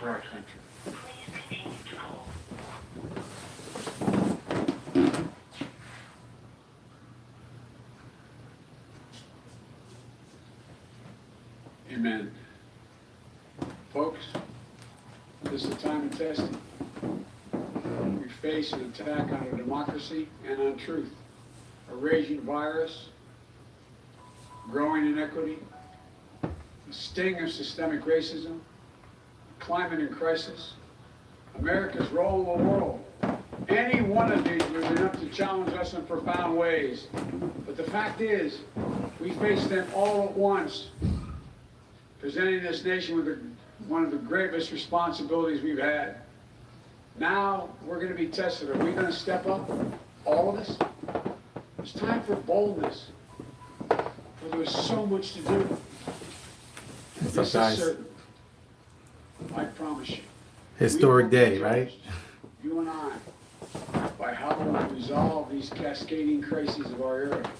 for our country. Amen. Folks, this is a time of testing. We face an attack on our democracy and on truth. A raging virus, growing inequity, the sting of systemic racism, climate in crisis, America's role in the world. Any one of these would be enough to challenge us in profound ways. But the fact is, we face them all at once, presenting this nation with one of the gravest responsibilities we've had. Now we're going to be tested. Are we going to step up? All of us? It's time for boldness. For there's so much to do. What's This up, is guys? certain. I promise you. Historic We will be day, right? judged, you and I, by how we resolve these cascading crises of our era.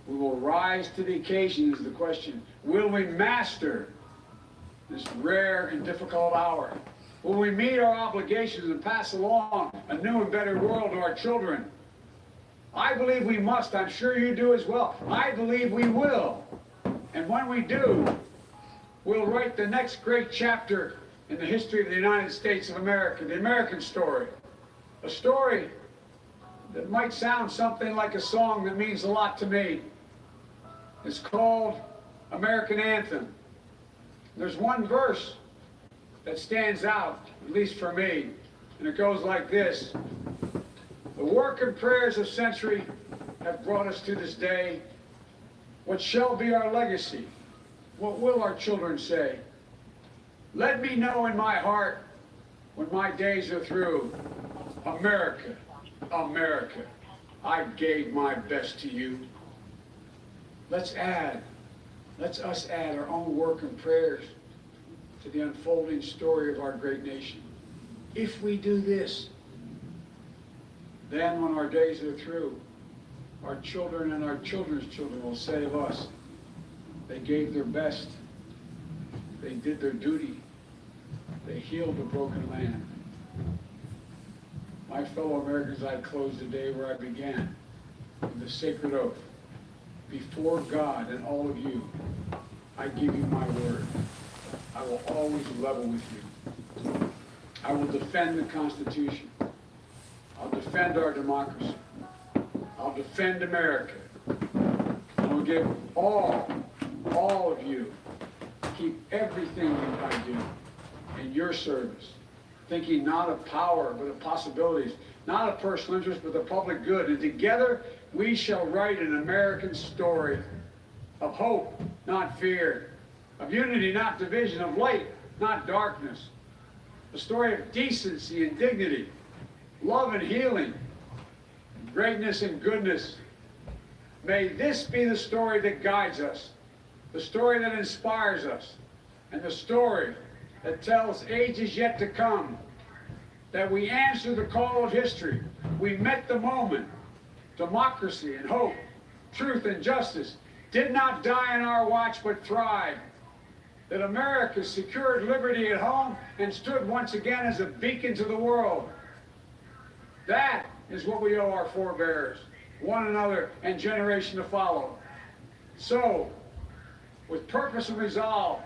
We will rise to the occasion is the question. Will we master this rare and difficult hour? Will we meet our obligations and pass along a new and better world to our children? I believe we must. I'm sure you do as well. I believe we will. And when we do, we'll write the next great chapter in the history of the United States of America, the American story. A story that might sound something like a song that means a lot to me. It's called American Anthem. There's one verse that stands out, at least for me, and it goes like this. The work and prayers of century have brought us to this day. What shall be our legacy? What will our children say? Let me know in my heart when my days are through. America, America, I gave my best to you. Let's us add our own work and prayers to the unfolding story of our great nation. If we do this, then when our days are through, our children and our children's children will say of us, they gave their best, they did their duty, they healed the broken land. My fellow Americans, I close the day where I began, with the sacred oath. Before God and all of you, I give you my word. I will always level with you. I will defend the Constitution. I'll defend our democracy. I'll defend America. I will give all of you, keep everything I do in your service, thinking not of power, but of possibilities, not of personal interest, but the public good. And together, we shall write an American story of hope, not fear, of unity, not division, of light, not darkness, a story of decency and dignity, love and healing, greatness and goodness. May this be the story that guides us, the story that inspires us, and the story that tells ages yet to come that we answered the call of history. We met the moment. Democracy and hope, truth and justice did not die in our watch but thrived. That America secured liberty at home and stood once again as a beacon to the world. That is what we owe our forebears, one another, and generation to follow. So, with purpose and resolve,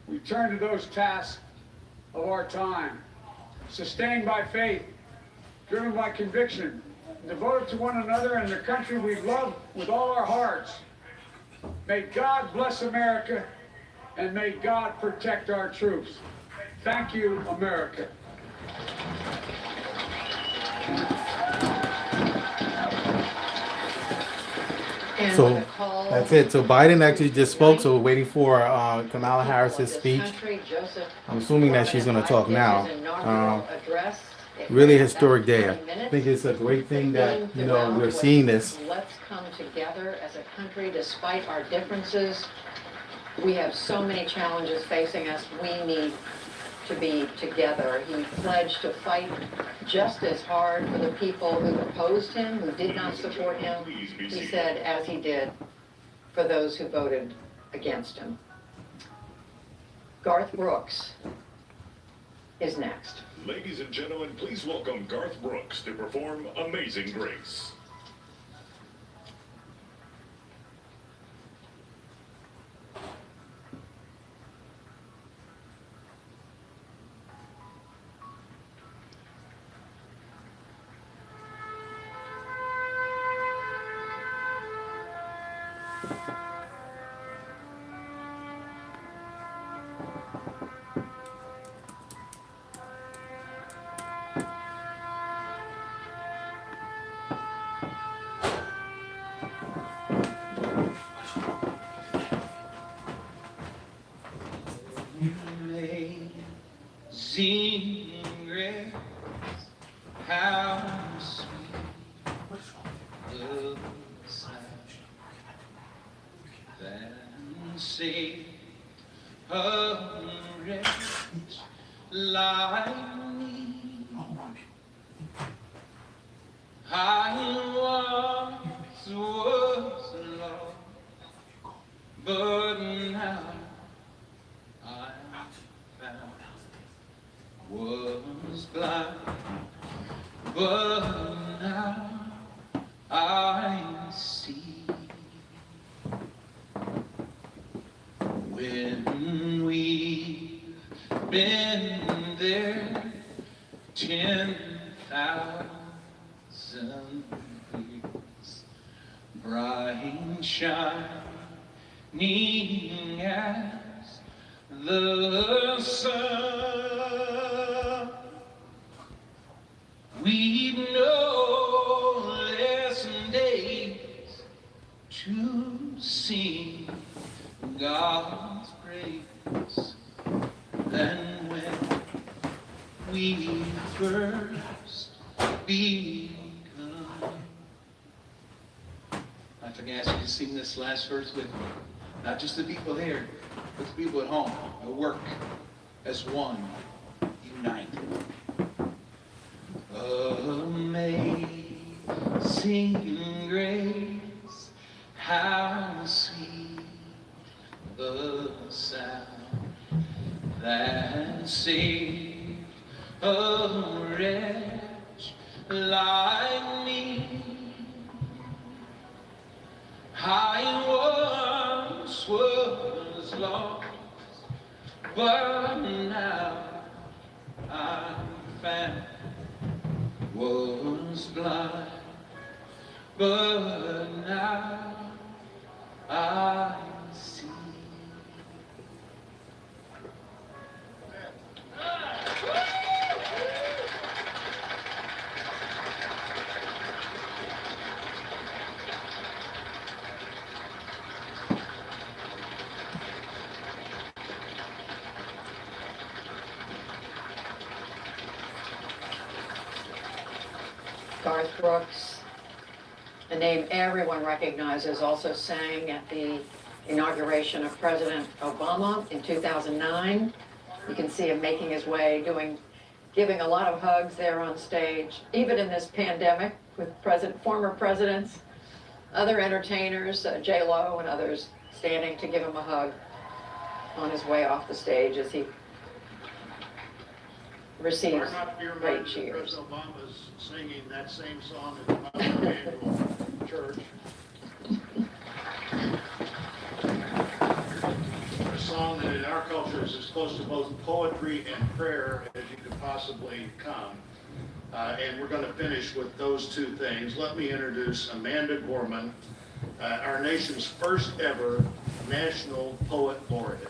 we turn to those tasks of our time, sustained by faith, driven by conviction, devoted to one another and the country we love with all our hearts. May God bless America, and may God protect our troops. Thank you, America. So that's it. So Biden actually just spoke, so we're waiting for Kamala Harris's speech. I'm assuming that she's going to talk now. Really historic day. I think it's a great thing that, we're seeing this. Let's come together as a country despite our differences. We have so many challenges facing us. We need to be together. He pledged to fight just as hard for the people who opposed him, who did not support him. He said, as he did, for those who voted against him. Garth Brooks is next. Ladies and gentlemen, please welcome Garth Brooks to perform Amazing Grace. Amazing grace, how sweet the sound that saved a wretch like me. I once was lost, but now I'm found. Was blind, but now I see. When we've been there 10,000 years, bright shining as the sun, we've no less days to sing God's praise than when we first begun. I'd like to ask you to sing this last verse with me. Not just the people here, but the people at home, at work, as one, united. Amazing grace, how sweet the sound that saved a wretch like me. I once was lost, but now I'm found. Was blind, but now I see. Garth Brooks, a name everyone recognizes, also sang at the inauguration of President Obama in 2009. You can see him making his way, giving a lot of hugs there on stage, even in this pandemic with former presidents, other entertainers, J-Lo and others, standing to give him a hug on his way off the stage as he receives great cheers. President Obama's singing that same song at the Inaugural Church. A song that in our culture is as close to both poetry and prayer as you could possibly come. And we're going to finish with those two things. Let me introduce Amanda Gorman, our nation's first ever National Poet Laureate.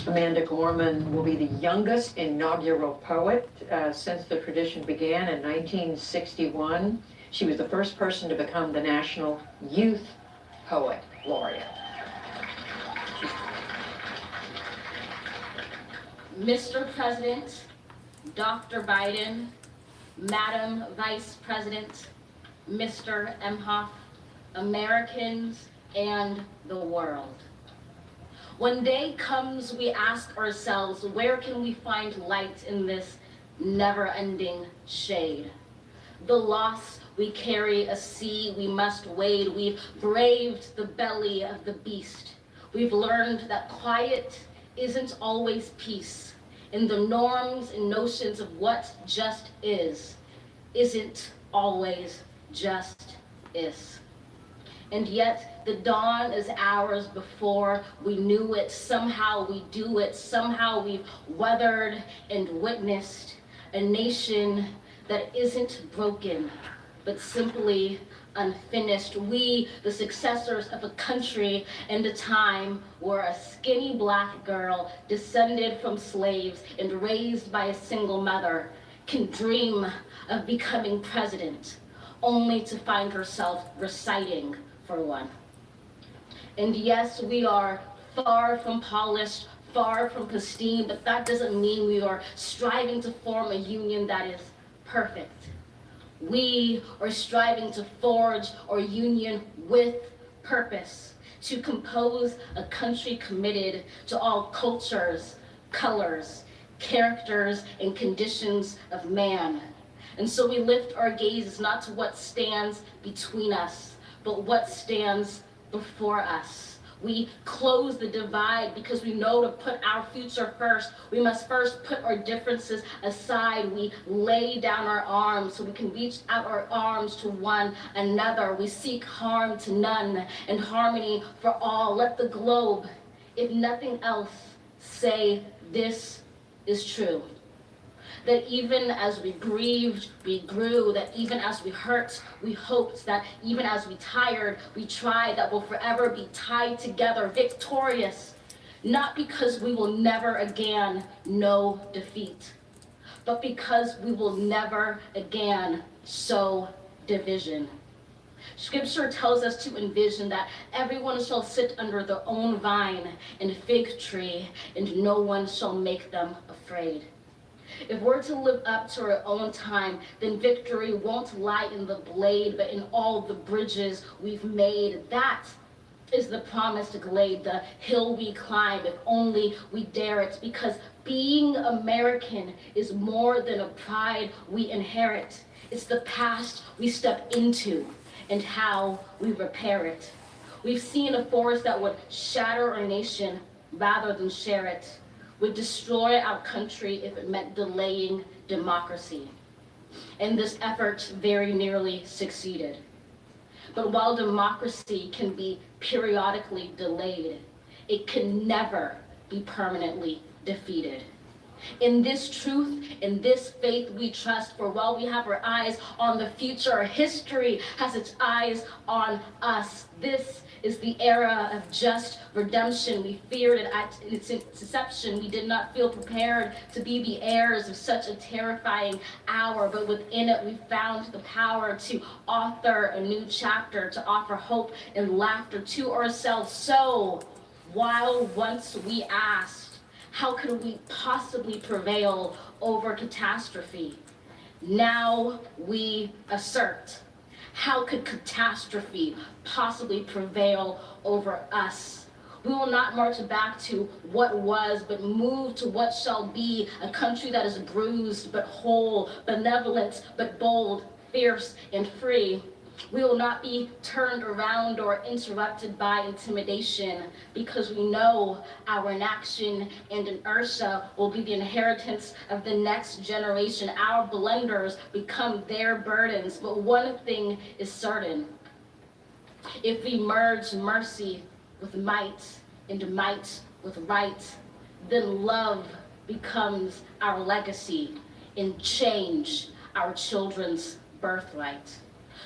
Amanda Gorman will be the youngest inaugural poet since the tradition began in 1961. She was the first person to become the National Youth Poet Laureate. Mr. President, Dr. Biden, Madam Vice President, Mr. Emhoff, Americans, and the world. When day comes, we ask ourselves, where can we find light in this never-ending shade. The loss we carry a sea we must wade. We've braved the belly of the beast. We've learned that quiet isn't always peace, and the norms and notions of what just isn't always just is. And yet the dawn is ours before we knew it. Somehow we do it. Somehow we've weathered and witnessed a nation that isn't broken, but simply unfinished. We, the successors of a country and a time where a skinny black girl descended from slaves and raised by a single mother can dream of becoming president, only to find herself reciting for one. And yes, we are far from polished, far from pristine, but that doesn't mean we are striving to form a union that is perfect. We are striving to forge our union with purpose, to compose a country committed to all cultures, colors, characters, and conditions of man. And so we lift our gazes not to what stands between us, but what stands before us. We close the divide because we know to put our future first. We must first put our differences aside. We lay down our arms so we can reach out our arms to one another. We seek harm to none and harmony for all. Let the globe, if nothing else, say this is true. That even as we grieved, we grew. That even as we hurt, we hoped. That even as we tired, we tried. That we'll forever be tied together, victorious. Not because we will never again know defeat, but because we will never again sow division. Scripture tells us to envision that everyone shall sit under their own vine and fig tree, and no one shall make them afraid. If we're to live up to our own time, then victory won't lie in the blade, but in all the bridges we've made. That is the promised glade, the hill we climb, if only we dare it. Because being American is more than a pride we inherit. It's the past we step into and how we repair it. We've seen a force that would shatter our nation rather than share it, would destroy our country if it meant delaying democracy. And this effort very nearly succeeded. But while democracy can be periodically delayed, it can never be permanently defeated. In this truth, in this faith we trust, for while we have our eyes on the future, history has its eyes on us. This is the era of just redemption. We feared it at its inception. We did not feel prepared to be the heirs of such a terrifying hour, but within it we found the power to author a new chapter, to offer hope and laughter to ourselves. So, while once we asked, how could we possibly prevail over catastrophe? Now we assert, how could catastrophe possibly prevail over us? We will not march back to what was, but move to what shall be, a country that is bruised but whole, benevolent but bold, fierce and free. We will not be turned around or interrupted by intimidation, because we know our inaction and inertia will be the inheritance of the next generation. Our blunders become their burdens. But one thing is certain: if we merge mercy with might and might with right, then love becomes our legacy and change our children's birthright.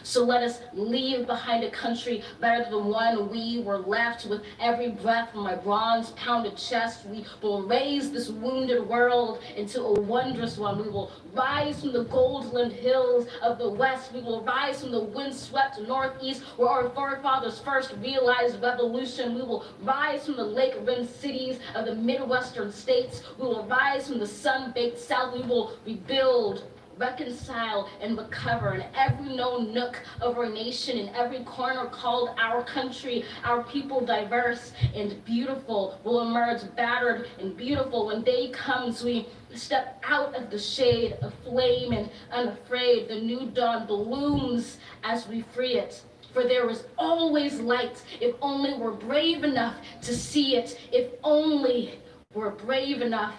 So let us leave behind a country better than the one we were left. With every breath from my bronze-pounded chest, we will raise this wounded world into a wondrous one. We will rise from the gold-limbed hills of the west. We will rise from the wind-swept northeast, where our forefathers first realized revolution. We will rise from the lake-rimmed cities of the Midwestern states. We will rise from the sun-baked south. We will rebuild, reconcile, and recover in every known nook of our nation, in every corner called our country. Our people, diverse and beautiful, will emerge battered and beautiful. When day comes, we step out of the shade of flame, and unafraid, the new dawn blooms as we free it. For there is always light, if only we're brave enough to see it, if only we're brave enough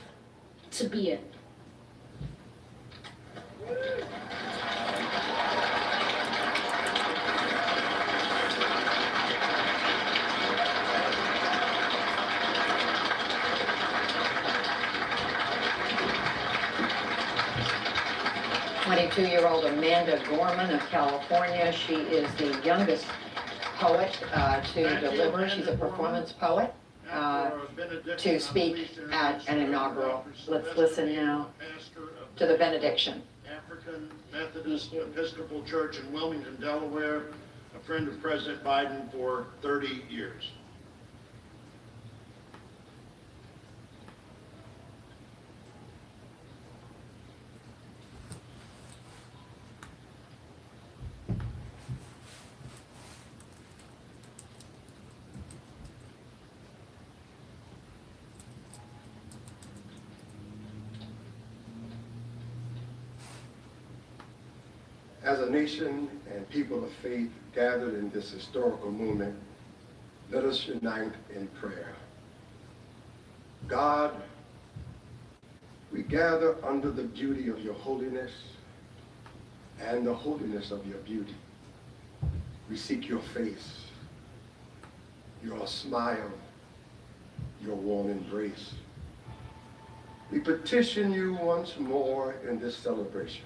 to be it. 22-year-old Amanda Gorman of California. She is the youngest poet to deliver. She's a performance poet to speak at an inaugural. Let's listen now to the benediction. African Methodist Episcopal Church in Wilmington, Delaware, a friend of President Biden for 30 years. As a nation and people of faith gathered in this historical moment, let us unite in prayer. God, we gather under the beauty of your holiness and the holiness of your beauty. We seek your face, your smile, your warm embrace. We petition you once more in this celebration.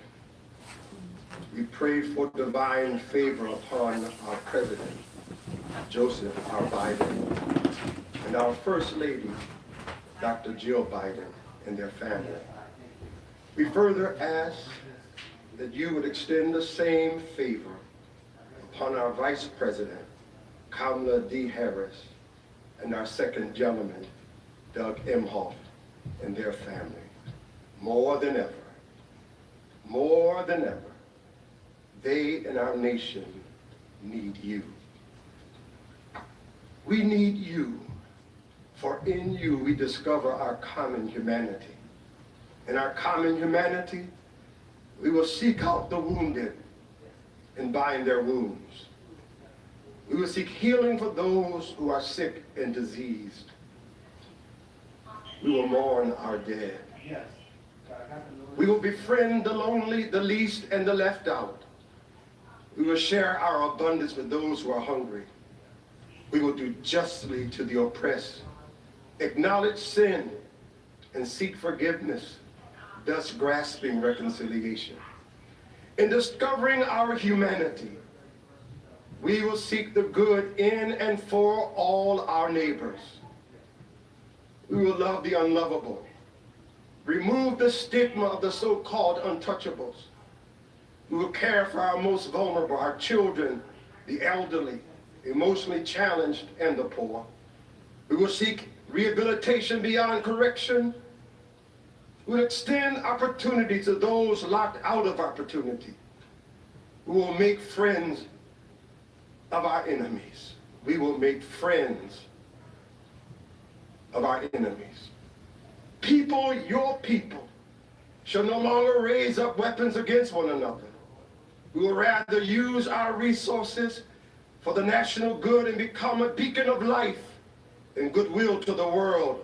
We pray for divine favor upon our President, Joseph R. Biden, and our First Lady, Dr. Jill Biden, and their family. We further ask that you would extend the same favor upon our Vice President, Kamala D. Harris, and our Second Gentleman, Doug Emhoff, and their family. More than ever, they and our nation need you. We need you, for in you we discover our common humanity. In our common humanity, we will seek out the wounded and bind their wounds. We will seek healing for those who are sick and diseased. We will mourn our dead. We will befriend the lonely, the least, and the left out. We will share our abundance with those who are hungry. We will do justly to the oppressed, acknowledge sin, and seek forgiveness, thus grasping reconciliation. In discovering our humanity, we will seek the good in and for all our neighbors. We will love the unlovable, remove the stigma of the so-called untouchables. We will care for our most vulnerable, our children, the elderly, emotionally challenged, and the poor. We will seek rehabilitation beyond correction. We will extend opportunity to those locked out of opportunity. We will make friends of our enemies. We will make friends of our enemies. People, your people, shall no longer raise up weapons against one another. We will rather use our resources for the national good and become a beacon of life and goodwill to the world.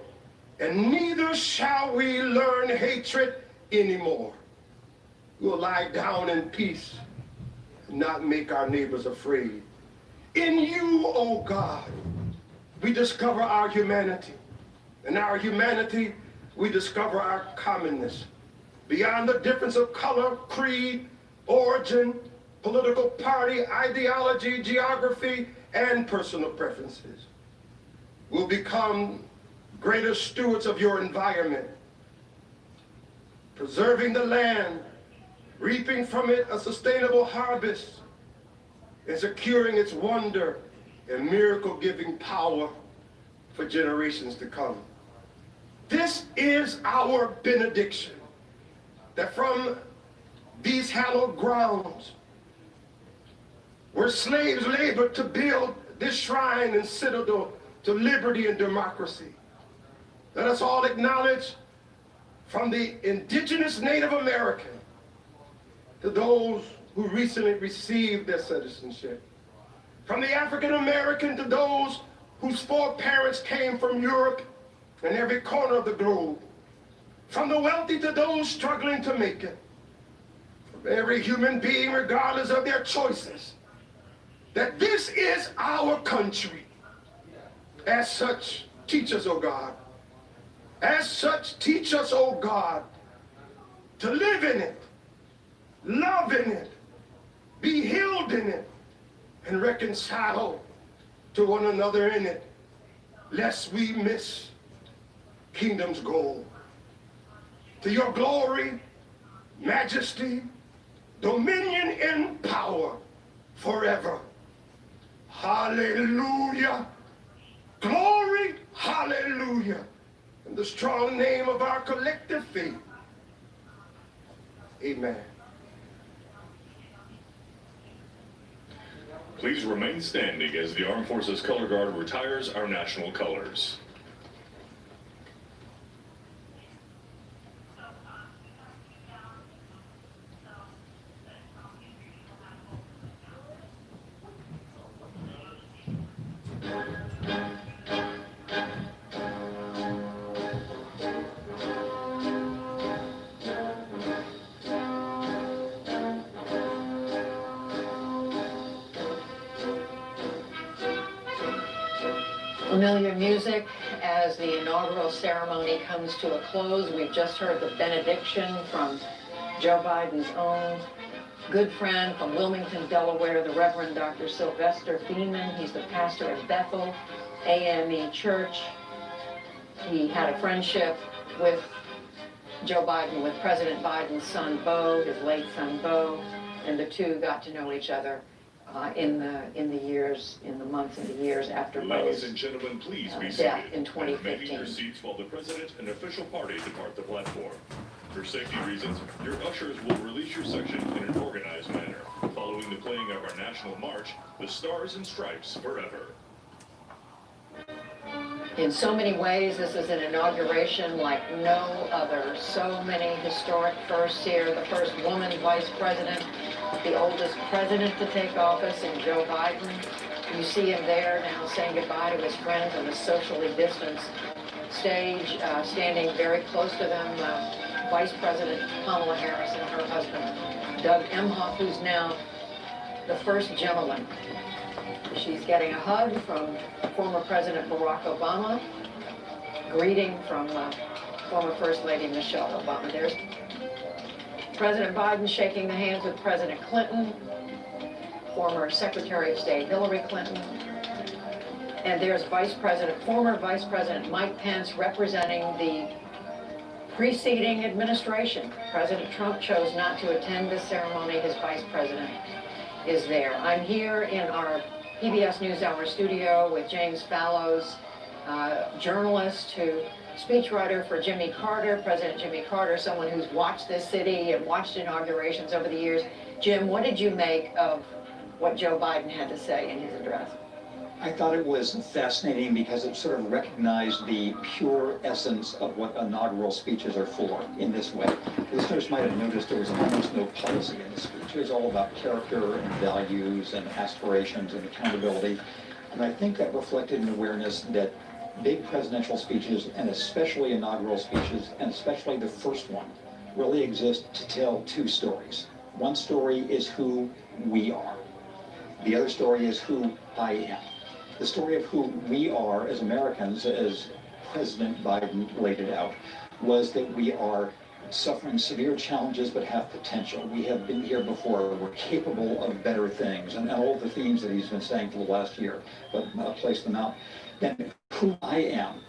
And neither shall we learn hatred anymore. We will lie down in peace and not make our neighbors afraid. In you, O God, we discover our humanity. In our humanity, we discover our commonness. Beyond the difference of color, creed, origin, political party, ideology, geography, and personal preferences. We'll become greater stewards of your environment, preserving the land, reaping from it a sustainable harvest, and securing its wonder and miracle-giving power for generations to come. This is our benediction, that from these hallowed grounds, where slaves labored to build this shrine and citadel to liberty and democracy, let us all acknowledge from the indigenous Native American to those who recently received their citizenship, from the African American to those whose foreparents came from Europe and every corner of the globe, from the wealthy to those struggling to make it, from every human being regardless of their choices, that this is our country. As such, teach us, O God. As such, teach us, O God, to live in it, love in it, be healed in it, and reconcile to one another in it, lest we miss kingdom's goal. To your glory, majesty, dominion, and power forever. Hallelujah. Glory, hallelujah. In the strong name of our collective faith. Amen. Please remain standing as the Armed Forces Color Guard retires our national colors. Familiar music as the inaugural ceremony comes to a close. We've just heard the benediction from Joe Biden's own good friend from Wilmington, Delaware, the Reverend Dr. Sylvester Beeman. He's the pastor of Bethel AME Church. He had a friendship with Joe Biden, with President Biden's son, Beau, his late son, Beau, and the two got to know each other in the months and the years after Ladies Beau's and gentlemen, please be death seated in and remain in 2015. your seats while the president and official party depart the platform. For safety reasons, your ushers will release your section in an organized manner, following the playing of our national march, The Stars and Stripes Forever. In so many ways, this is an inauguration like no other. So many historic firsts here. The first woman vice president, the oldest president to take office in Joe Biden. You see him there now saying goodbye to his friends on a socially distanced stage, standing very close to them, Vice President Kamala Harris and her husband, Doug Emhoff, who's now the first gentleman. She's getting a hug from former President Barack Obama, greeting from former First Lady Michelle Obama. There's President Biden shaking the hands with President Clinton, former Secretary of State Hillary Clinton, and there's former Vice President Mike Pence representing the preceding administration. President Trump chose not to attend this ceremony. His vice president is there. I'm here in our PBS NewsHour studio with James Fallows, journalist speechwriter for Jimmy Carter, President Jimmy Carter, someone who's watched this city and watched inaugurations over the years. Jim, what did you make of what Joe Biden had to say in his address? I thought it was fascinating because it sort of recognized the pure essence of what inaugural speeches are for in this way. Listeners might have noticed there was almost no policy in the speech. It was all about character and values and aspirations and accountability. And I think that reflected an awareness that big presidential speeches, and especially inaugural speeches, and especially the first one, really exist to tell two stories. One story is who we are. The other story is who I am. The story of who we are as Americans, as President Biden laid it out, was that we are suffering severe challenges but have potential. We have been here before. We're capable of better things. And all of the themes that he's been saying for the last year, but place them out. Then who I am.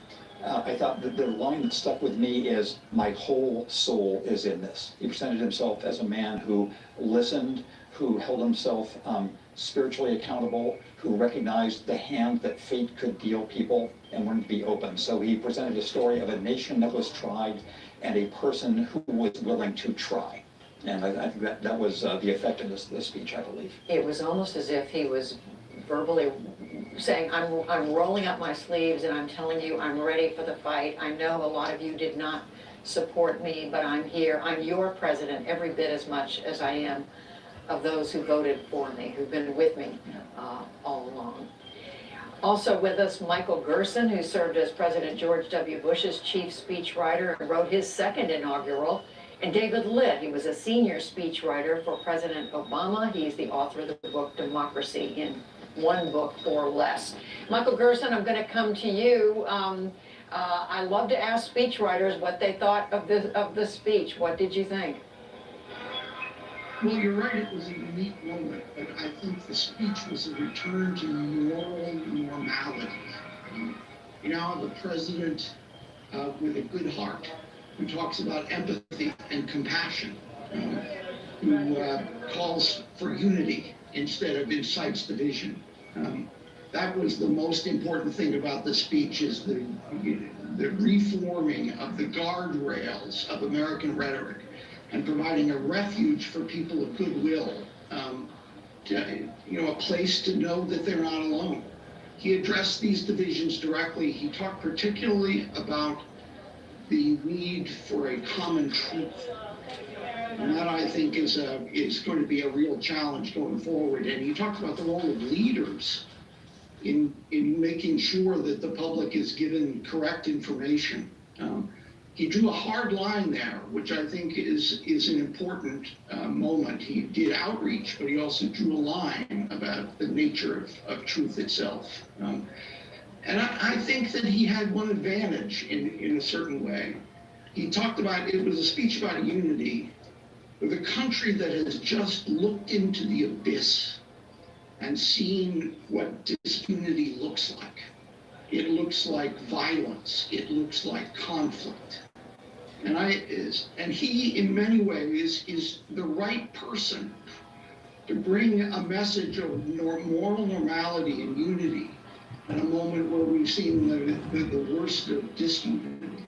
I thought that the line that stuck with me is, my whole soul is in this. He presented himself as a man who listened, who held himself spiritually accountable, who recognized the hand that fate could deal people and wanted to be open. So he presented a story of a nation that was tried and a person who was willing to try. And I think that was the effect of this speech, I believe. It was almost as if he was verbally saying, I'm rolling up my sleeves and I'm telling you I'm ready for the fight. I know a lot of you did not support me, but I'm here. I'm your president every bit as much as I am of those who voted for me, who've been with me all along. Also with us, Michael Gerson, who served as President George W. Bush's chief speechwriter and wrote his second inaugural, and David Litt, he was a senior speechwriter for President Obama. He's the author of the book Democracy in One Book or Less. Michael Gerson, I'm going to come to you. I love to ask speechwriters what they thought of the speech. What did you think? Well, you're right, it was a unique moment, but I think the speech was a return to moral normality. You now have a president with a good heart, who talks about empathy and compassion, who calls for unity instead of incites division. That was the most important thing about the speech, is the reforming of the guardrails of American rhetoric and providing a refuge for people of goodwill, a place to know that they're not alone. He addressed these divisions directly. He talked particularly about the need for a common truth. And that, I think, is going to be a real challenge going forward. And he talked about the role of leaders in making sure that the public is given correct information. He drew a hard line there, which I think is an important moment. He did outreach, but he also drew a line about the nature of truth itself. And I think that he had one advantage in a certain way. He talked about, it was a speech about unity with a country that has just looked into the abyss and seen what disunity looks like. It looks like violence. It looks like conflict. And he, in many ways, is the right person to bring a message of moral normality and unity in a moment where we've seen the worst of disunity.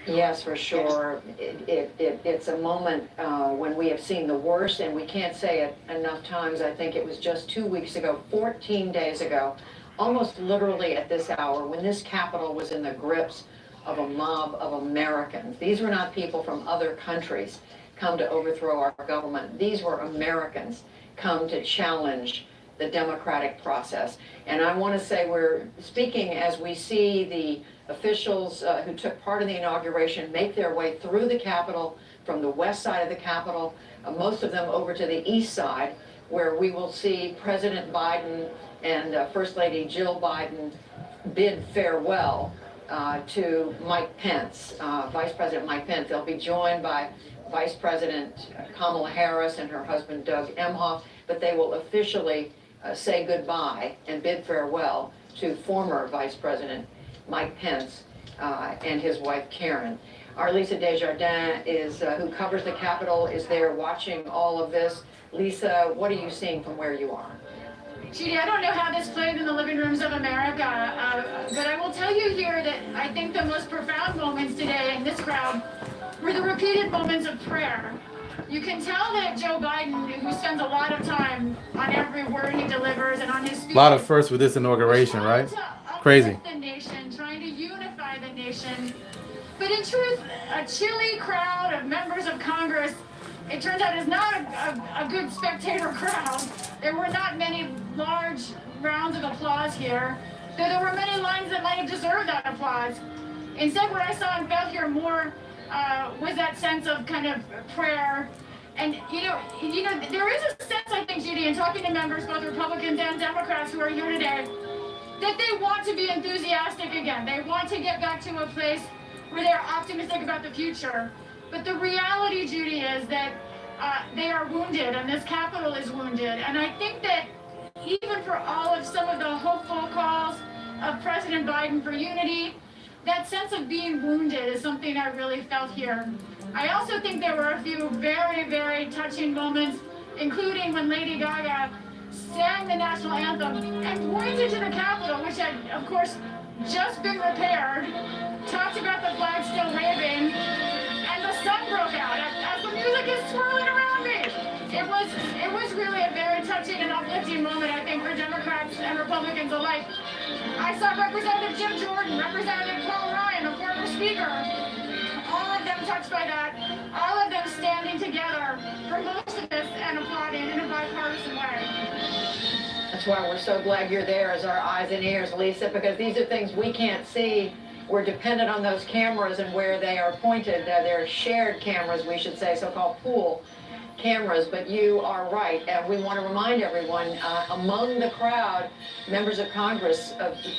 Yes, for sure. It's a moment when we have seen the worst, and we can't say it enough times. I think it was just 2 weeks ago, 14 days ago, almost literally at this hour, when this Capitol was in the grips of a mob of Americans. These were not people from other countries come to overthrow our government. These were Americans come to challenge the democratic process. And I want to say we're speaking as we see the officials who took part in the inauguration make their way through the Capitol from the west side of the Capitol, most of them over to the east side, where we will see President Biden and First Lady Jill Biden bid farewell to Mike Pence, Vice President Mike Pence. They'll be joined by Vice President Kamala Harris and her husband Doug Emhoff, but they will officially say goodbye and bid farewell to former Vice President Mike Pence and his wife Karen. Our Lisa Desjardins who covers the Capitol, is there watching all of this. Lisa, what are you seeing from where you are? Judy, I don't know how this played in the living rooms of America, but I will tell you here that I think the most profound moments today in this crowd were the repeated moments of prayer. You can tell that Joe Biden, who spends a lot of time on every word he delivers and on his speech, A lot of firsts with this inauguration, right? Crazy. The nation, trying to unify the nation. But in truth, a chilly crowd of members of Congress, it turns out, is not a good spectator crowd. There were not many large rounds of applause here, though there were many lines that might have deserved that applause. Instead, what I saw and felt here more was that sense of kind of prayer. And you know, there is a sense, I think, Judy, in talking to members, both Republicans and Democrats who are here today, that they want to be enthusiastic again. They want to get back to a place where they're optimistic about the future. But the reality, Judy, is that they are wounded, and this Capitol is wounded. And I think that even for all of some of the hopeful calls of President Biden for unity, that sense of being wounded is something I really felt here. I also think there were a few very, very touching moments, including when Lady Gaga sang the national anthem and pointed to the Capitol, which had, of course, just been repaired, talked about the flag still waving, and the sun broke out as the music is swirling around me. It was really a very touching and uplifting moment, I think, for Democrats and Republicans alike. I saw Representative Jim Jordan, Representative Paul Ryan, a former speaker, all of them touched by that, all of them standing together for most of this and applauding in a bipartisan way. That's why we're so glad you're there as our eyes and ears, Lisa, because these are things we can't see. We're dependent on those cameras and where they are pointed. They're shared cameras, we should say, so-called pool cameras, but you are right. And we want to remind everyone, among the crowd, members of Congress,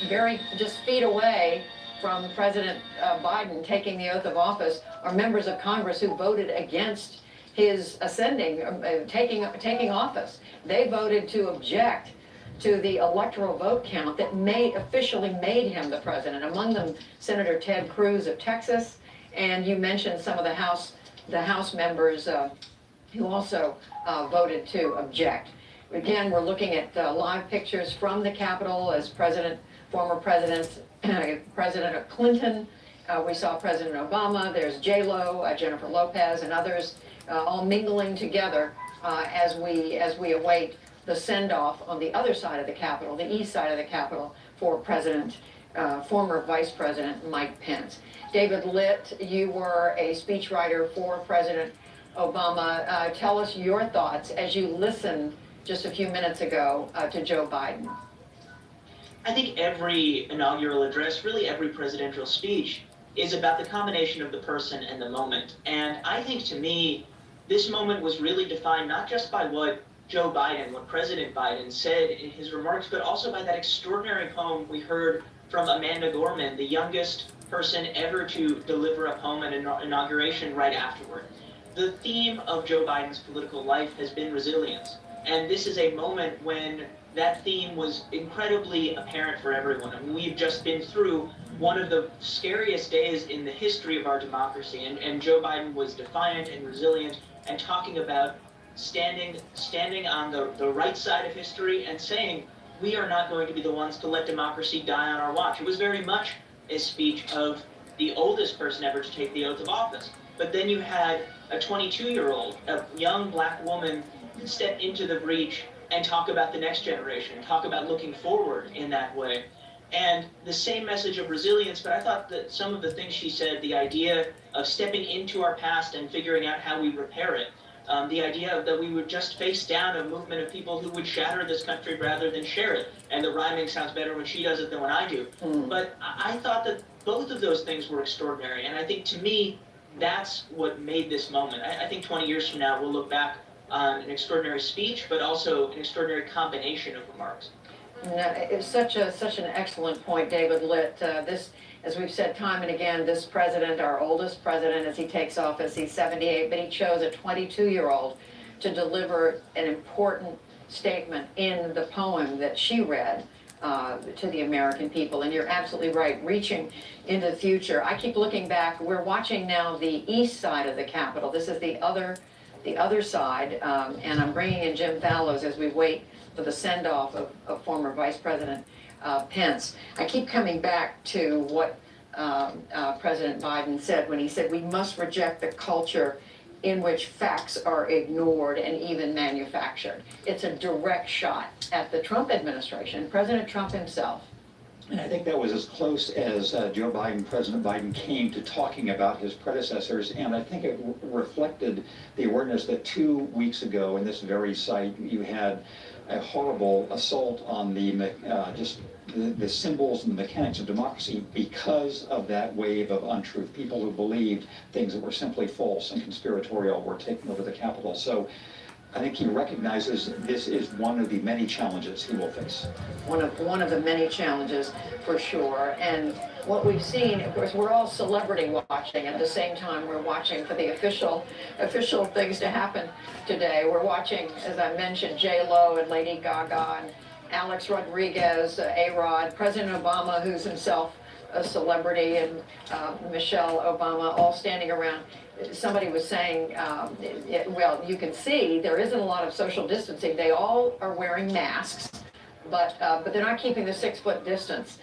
very just feet away from President Biden taking the oath of office, are members of Congress who voted against his ascending, taking office. They voted to object to the electoral vote count that officially made him the president. Among them, Senator Ted Cruz of Texas, and you mentioned some of the House members who also voted to object. Again, we're looking at live pictures from the Capitol as former President Clinton. We saw President Obama. There's J-Lo, Jennifer Lopez, and others all mingling together as we await the send-off on the other side of the Capitol, the east side of the Capitol, for former Vice President Mike Pence. David Litt, you were a speechwriter for President Obama. Tell us your thoughts as you listened just a few minutes ago to Joe Biden. I think every inaugural address, really every presidential speech, is about the combination of the person and the moment. And I think, to me, this moment was really defined not just by what Joe Biden, what President Biden said in his remarks, but also by that extraordinary poem we heard from Amanda Gorman, the youngest person ever to deliver a poem at inauguration right afterward. The theme of Joe Biden's political life has been resilience. And this is a moment when that theme was incredibly apparent for everyone. I mean, we've just been through one of the scariest days in the history of our democracy, and Joe Biden was defiant and resilient and talking about standing on the right side of history and saying, we are not going to be the ones to let democracy die on our watch. It was very much a speech of the oldest person ever to take the oath of office. But then you had a 22-year-old, a young black woman, step into the breach and talk about the next generation, talk about looking forward in that way. And the same message of resilience, but I thought that some of the things she said, the idea of stepping into our past and figuring out how we repair it, the idea that we would just face down a movement of people who would shatter this country rather than share it. And the rhyming sounds better when she does it than when I do. But I thought that both of those things were extraordinary. And I think, to me, that's what made this moment. I think 20 years from now, we'll look back on an extraordinary speech, but also an extraordinary combination of remarks. It's such an excellent point, David Litt. As we've said time and again, this president, our oldest president, as he takes office, he's 78, but he chose a 22-year-old to deliver an important statement in the poem that she read to the American people. And you're absolutely right, reaching into the future. I keep looking back. We're watching now the east side of the Capitol. This is the other side, and I'm bringing in Jim Fallows as we wait for the send-off of former Vice President Pence. I keep coming back to what President Biden said when he said we must reject the culture in which facts are ignored and even manufactured. It's a direct shot at the Trump administration, President Trump himself. And I think that was as close as President Biden came to talking about his predecessors, and I think it reflected the awareness that 2 weeks ago in this very site you had a horrible assault on the symbols and the mechanics of democracy because of that wave of untruth. People who believed things that were simply false and conspiratorial were taking over the Capitol. So I think he recognizes this is one of the many challenges he will face. One of the many challenges, for sure. And what we've seen, of course, we're all celebrity watching. At the same time, we're watching for the official things to happen today. We're watching, as I mentioned, J-Lo and Lady Gaga and Alex Rodriguez, A-Rod, President Obama, who's himself a celebrity, and Michelle Obama, all standing around. Somebody was saying, well, you can see there isn't a lot of social distancing. They all are wearing masks, but they're not keeping the 6-foot distance.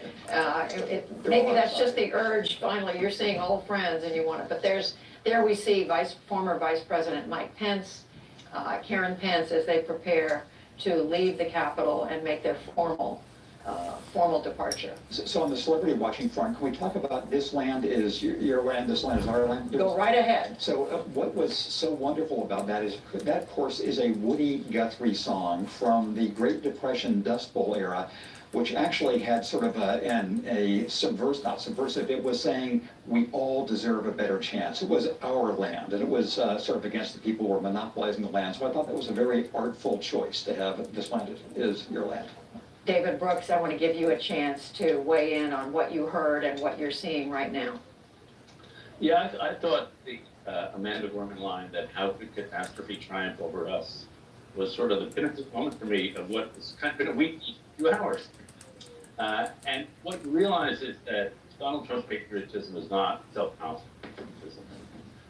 Maybe that's just the urge. Finally, you're seeing old friends and you want it. But there we see former Vice President Mike Pence, Karen Pence, as they prepare to leave the Capitol and make their formal formal departure. So on the celebrity watching front, can we talk about this land is your land, this land is our land? Go right ahead. So what was so wonderful about that is that, of course, is a Woody Guthrie song from the Great Depression Dust Bowl era, which actually had sort of not subversive, it was saying we all deserve a better chance. It was our land, and it was sort of against the people who were monopolizing the land. So I thought that was a very artful choice to have this land is your land. David Brooks, I want to give you a chance to weigh in on what you heard and what you're seeing right now. Yeah, I thought the Amanda Gorman line that how could catastrophe triumph over us was sort of the pinnacle moment for me of what was kind of been a week, 2 hours. And what you realize is that Donald Trump's patriotism is not self-confidence.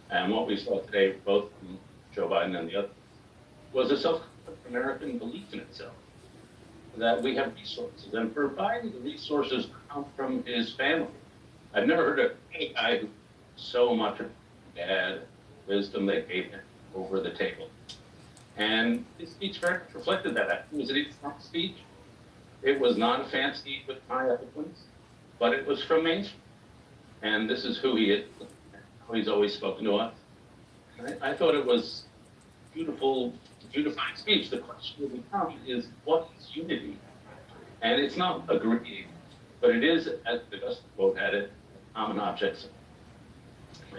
And what we saw today, both from Joe Biden and the other, was a self-confident American belief in itself, that we have resources. And for Biden, the resources come from his family. I've never heard of any guy who so much of bad wisdom they gave him over the table. And his speech very much reflected that. It was an Trump speech. It was not a fancy with high eloquence, but it was from Main Street. And this is who he is, how he's always spoken to us. I thought it was beautiful, beautifying speech. The question that becomes is, what is unity? And it's not agreeing, but it is, as the Augusta quote had it, common objects.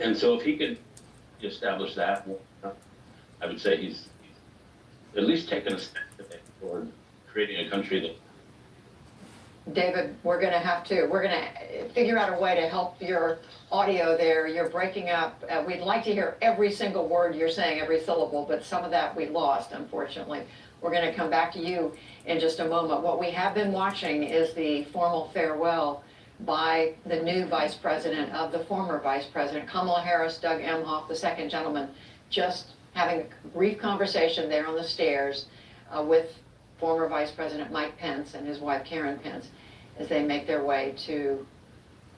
And so if he could establish that, I would say he's at least taken a step toward creating a country that. David, we're going to figure out a way to help your audio there. You're breaking up. We'd like to hear every single word you're saying, every syllable, but some of that we lost, unfortunately. We're going to come back to you in just a moment. What we have been watching is the formal farewell by the new vice president of the former vice president, Kamala Harris, Doug Emhoff, the second gentleman, just having a brief conversation there on the stairs with former Vice President Mike Pence and his wife Karen Pence as they make their way to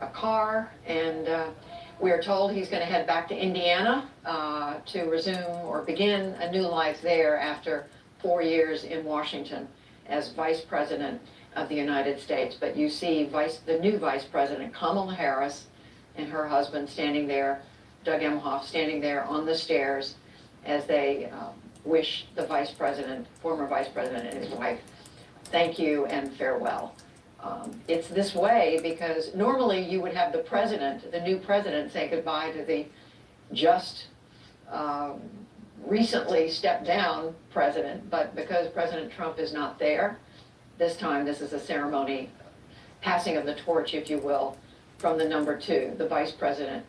a car. And we are told he's going to head back to Indiana to resume or begin a new life there after 4 years in Washington as Vice President of the United States. But you see the new Vice President Kamala Harris and her husband standing there, Doug Emhoff standing there on the stairs as they wish the vice president, former vice president and his wife, thank you and farewell. It's this way because normally you would have the president, the new president, say goodbye to the just recently stepped down president, but because President Trump is not there, this time this is a ceremony, passing of the torch, if you will, from the number 2, the vice president,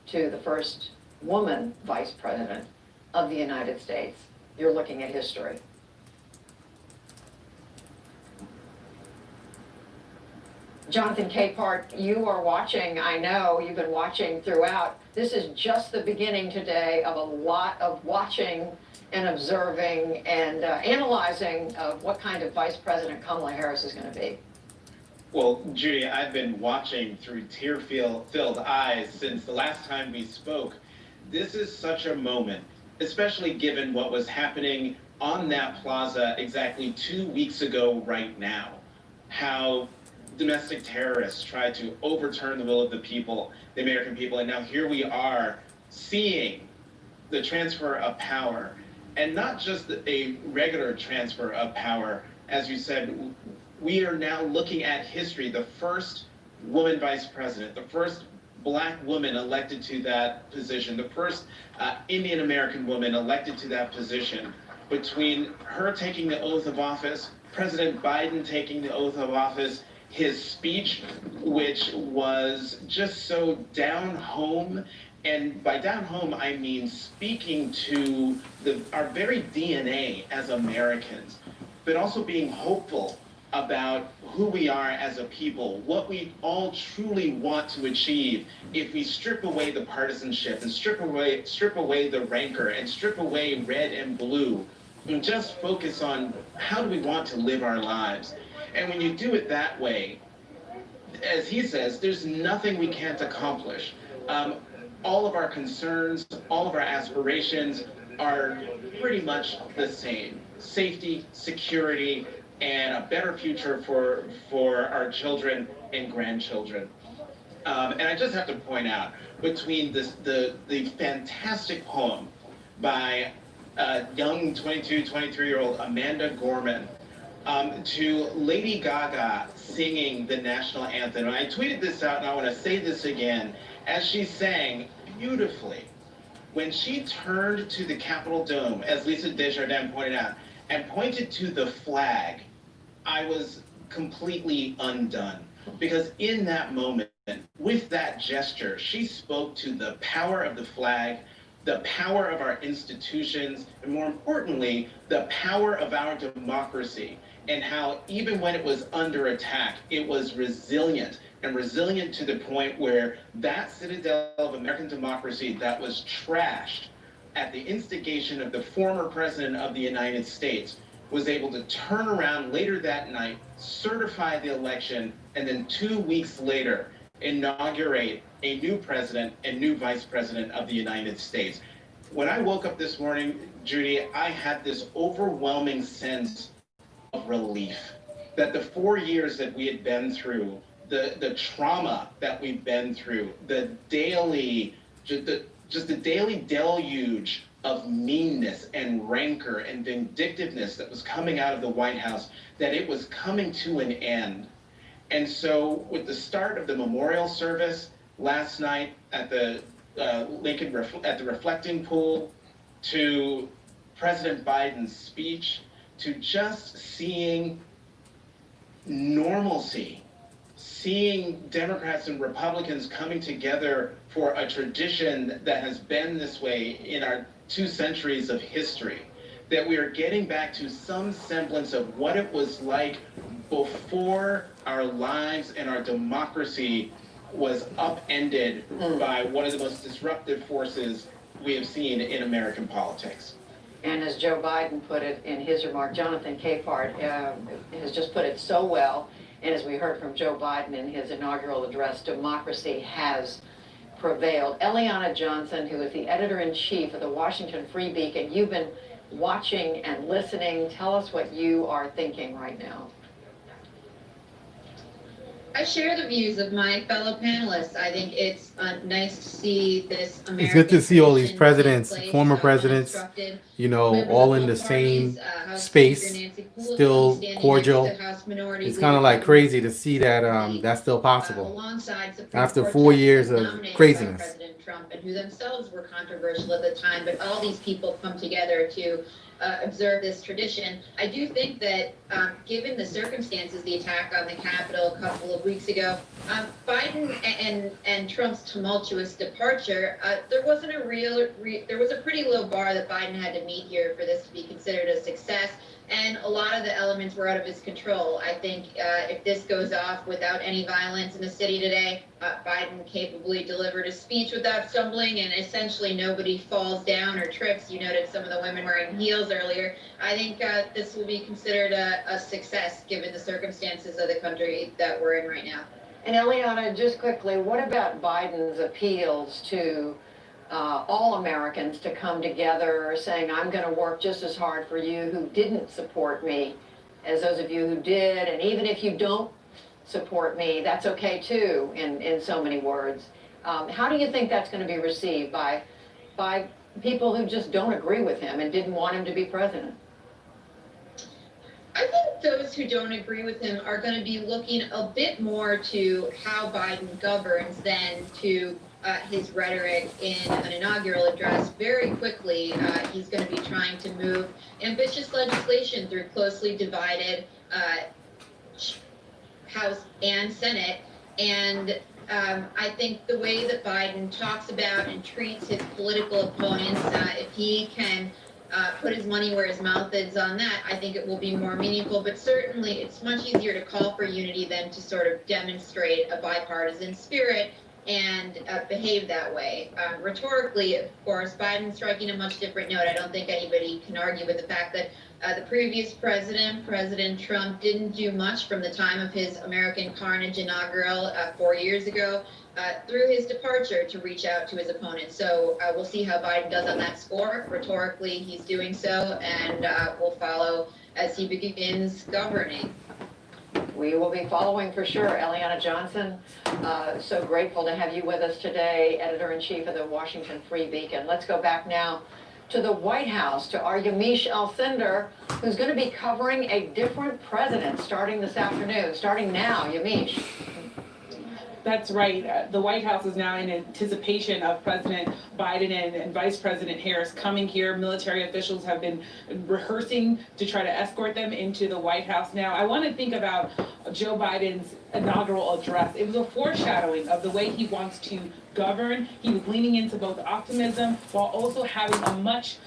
to the first woman vice president of the United States. You're looking at history. Jonathan Capehart, you are watching, I know you've been watching throughout. This is just the beginning today of a lot of watching and observing and analyzing of what kind of Vice President Kamala Harris is going to be. Well, Judy, I've been watching through tear-filled eyes since the last time we spoke. This is such a moment, especially given what was happening on that plaza exactly 2 weeks ago right now. How domestic terrorists tried to overturn the will of the people, the American people, and now here we are seeing the transfer of power, and not just a regular transfer of power. As you said, we are now looking at history, the first woman vice president, the first Black woman elected to that position, the first Indian American woman elected to that position. Between her taking the oath of office, President Biden taking the oath of office, his speech, which was just so down home, and by down home I mean speaking to our very DNA as Americans, but also being hopeful about who we are as a people, what we all truly want to achieve if we strip away the partisanship and strip away the rancor and strip away red and blue and just focus on how do we want to live our lives. And when you do it that way, as he says, there's nothing we can't accomplish. All of our concerns, all of our aspirations are pretty much the same. Safety, security, and a better future for our children and grandchildren. And I just have to point out, between the fantastic poem by young 22, 23-year-old Amanda Gorman, to Lady Gaga singing the national anthem. And I tweeted this out, and I want to say this again, as she sang beautifully, when she turned to the Capitol Dome, as Lisa Desjardins pointed out, and pointed to the flag, I was completely undone. Because in that moment, with that gesture, she spoke to the power of the flag, the power of our institutions, and more importantly, the power of our democracy, and how even when it was under attack, it was resilient, and resilient to the point where that citadel of American democracy that was trashed at the instigation of the former president of the United States was able to turn around later that night, certify the election, and then 2 weeks later, inaugurate a new president and new vice president of the United States. When I woke up this morning, Judy, I had this overwhelming sense of relief that the 4 years that we had been through, the trauma that we've been through, the daily deluge of meanness and rancor and vindictiveness that was coming out of the White House, that it was coming to an end. And so with the start of the memorial service last night at the at the reflecting pool, to President Biden's speech, to just seeing normalcy, seeing Democrats and Republicans coming together for a tradition that has been this way in our 2 centuries of history, that we are getting back to some semblance of what it was like before our lives and our democracy was upended by one of the most disruptive forces we have seen in American politics. And as Joe Biden put it in his remark, Jonathan Capehart has just put it so well, and as we heard from Joe Biden in his inaugural address, democracy has prevailed. Eliana Johnson, who is the editor-in-chief of the Washington Free Beacon, you've been watching and listening. Tell us what you are thinking right now. I share the views of my fellow panelists. I think it's nice to see this American. It's good to see all these presidents, former presidents, uninstructed, you know, members all of in the both same parties, House space, Speaker Nancy Pelosi still standing cordial. next to House Minority It's Leader kind of like Kevin crazy to see that that's still possible alongside Supreme after Court 4 justices years of nominated by craziness. President Trump, and who themselves were controversial at the time. But all these people come together to observe this tradition. I do think that given the circumstances, the attack on the Capitol a couple of weeks ago, Biden and Trump's tumultuous departure, there wasn't a there was a pretty low bar that Biden had to meet here for this to be considered a success. And a lot of the elements were out of his control. I think if this goes off without any violence in the city today, Biden capably delivered a speech without stumbling, and essentially nobody falls down or trips. You noted some of the women wearing heels earlier. I think this will be considered a success given the circumstances of the country that we're in right now. And Eliana, just quickly, what about Biden's appeals to all Americans to come together, saying, I'm going to work just as hard for you who didn't support me as those of you who did, and even if you don't support me, that's okay too, in so many words. How do you think that's going to be received by people who just don't agree with him and didn't want him to be president? I think those who don't agree with him are going to be looking a bit more to how Biden governs than to his rhetoric in an inaugural address. Very quickly, he's going to be trying to move ambitious legislation through closely divided House and Senate. And I think the way that Biden talks about and treats his political opponents, if he can put his money where his mouth is on that, I think it will be more meaningful. But certainly it's much easier to call for unity than to sort of demonstrate a bipartisan spirit. and behave that way. Rhetorically, of course, Biden's striking a much different note. I don't think anybody can argue with the fact that the previous president, President Trump, didn't do much from the time of his American Carnage inaugural 4 years ago through his departure to reach out to his opponent. So we'll see how Biden does on that score. Rhetorically, he's doing so, and we'll follow as he begins governing. We will be following for sure. Eliana Johnson, so grateful to have you with us today, editor-in-chief of the Washington Free Beacon. Let's go back now to the White House, to our Yamiche Alcindor, who's going to be covering a different president starting this afternoon, starting now. Yamiche. That's right. The White House is now in anticipation of President Biden and Vice President Harris coming here. Military officials have been rehearsing to try to escort them into the White House now. I want to think about Joe Biden's inaugural address. It was a foreshadowing of the way he wants to govern. He was leaning into both optimism while also having a much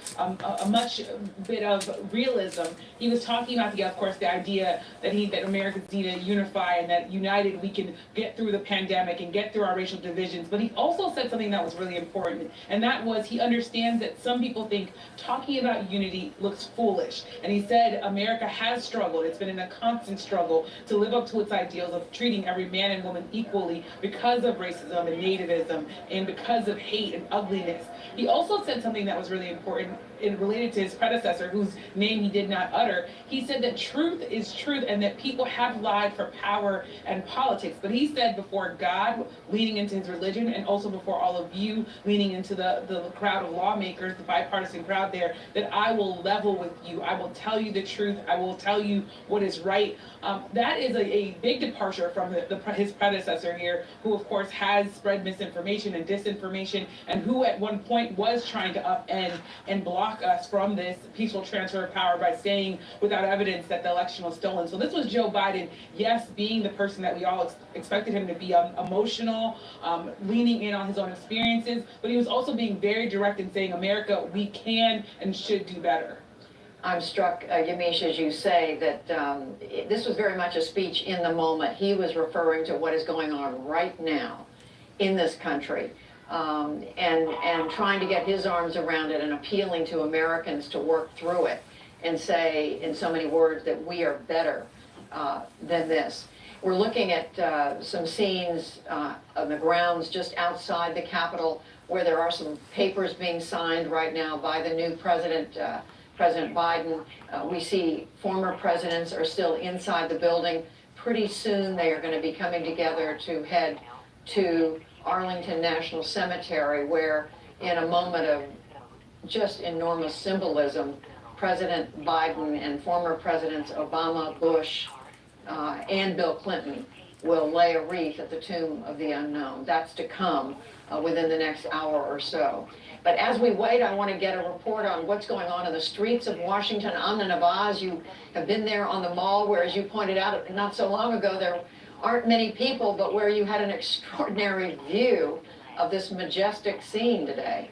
bit of realism. He was talking about of course, the idea that Americans need to unify, and that united we can get through the pandemic and get through our racial divisions. But he also said something that was really important, and that was he understands that some people think talking about unity looks foolish. And he said America has struggled. It's been in a constant struggle to live up to its ideals of treating every man and woman equally because of racism and nativism and because of hate and ugliness. He also said something that was really important related to his predecessor, whose name he did not utter. He said that truth is truth and that people have lied for power and politics. But he said before God, leaning into his religion, and also before all of you, leaning into the crowd of lawmakers, the bipartisan crowd there, that I will level with you. I will tell you the truth. I will tell you what is right. That is a big departure from his predecessor here, who of course has spread misinformation and disinformation, and who at one point was trying to upend and block us from this peaceful transfer of power by saying without evidence that the election was stolen. So this was Joe Biden, yes, being the person that we all expected him to be, emotional, leaning in on his own experiences, but he was also being very direct in saying, America, we can and should do better. I'm struck, Yamiche, as you say, that this was very much a speech in the moment. He was referring to what is going on right now in this country. And trying to get his arms around it and appealing to Americans to work through it and say in so many words that we are better than this. We're looking at some scenes on the grounds just outside the Capitol where there are some papers being signed right now by the new president, President Biden. We see former presidents are still inside the building. Pretty soon they are going to be coming together to head to Arlington National Cemetery, where in a moment of just enormous symbolism, President Biden and former Presidents Obama, Bush, and Bill Clinton will lay a wreath at the tomb of the unknown. That's to come within the next hour or so. But as we wait, I want to get a report on what's going on in the streets of Washington. Amna Navaz, you have been there on the Mall, where, as you pointed out not so long ago, there aren't many people, but where you had an extraordinary view of this majestic scene today.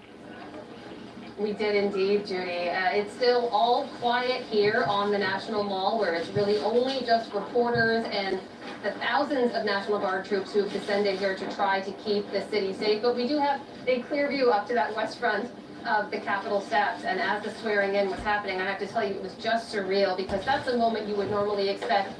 We did indeed, Judy. It's still all quiet here on the National Mall, where it's really only just reporters and the thousands of National Guard troops who have descended here to try to keep the city safe. But we do have a clear view up to that west front of the Capitol steps, and as the swearing in was happening, I have to tell you, it was just surreal, because that's a moment you would normally expect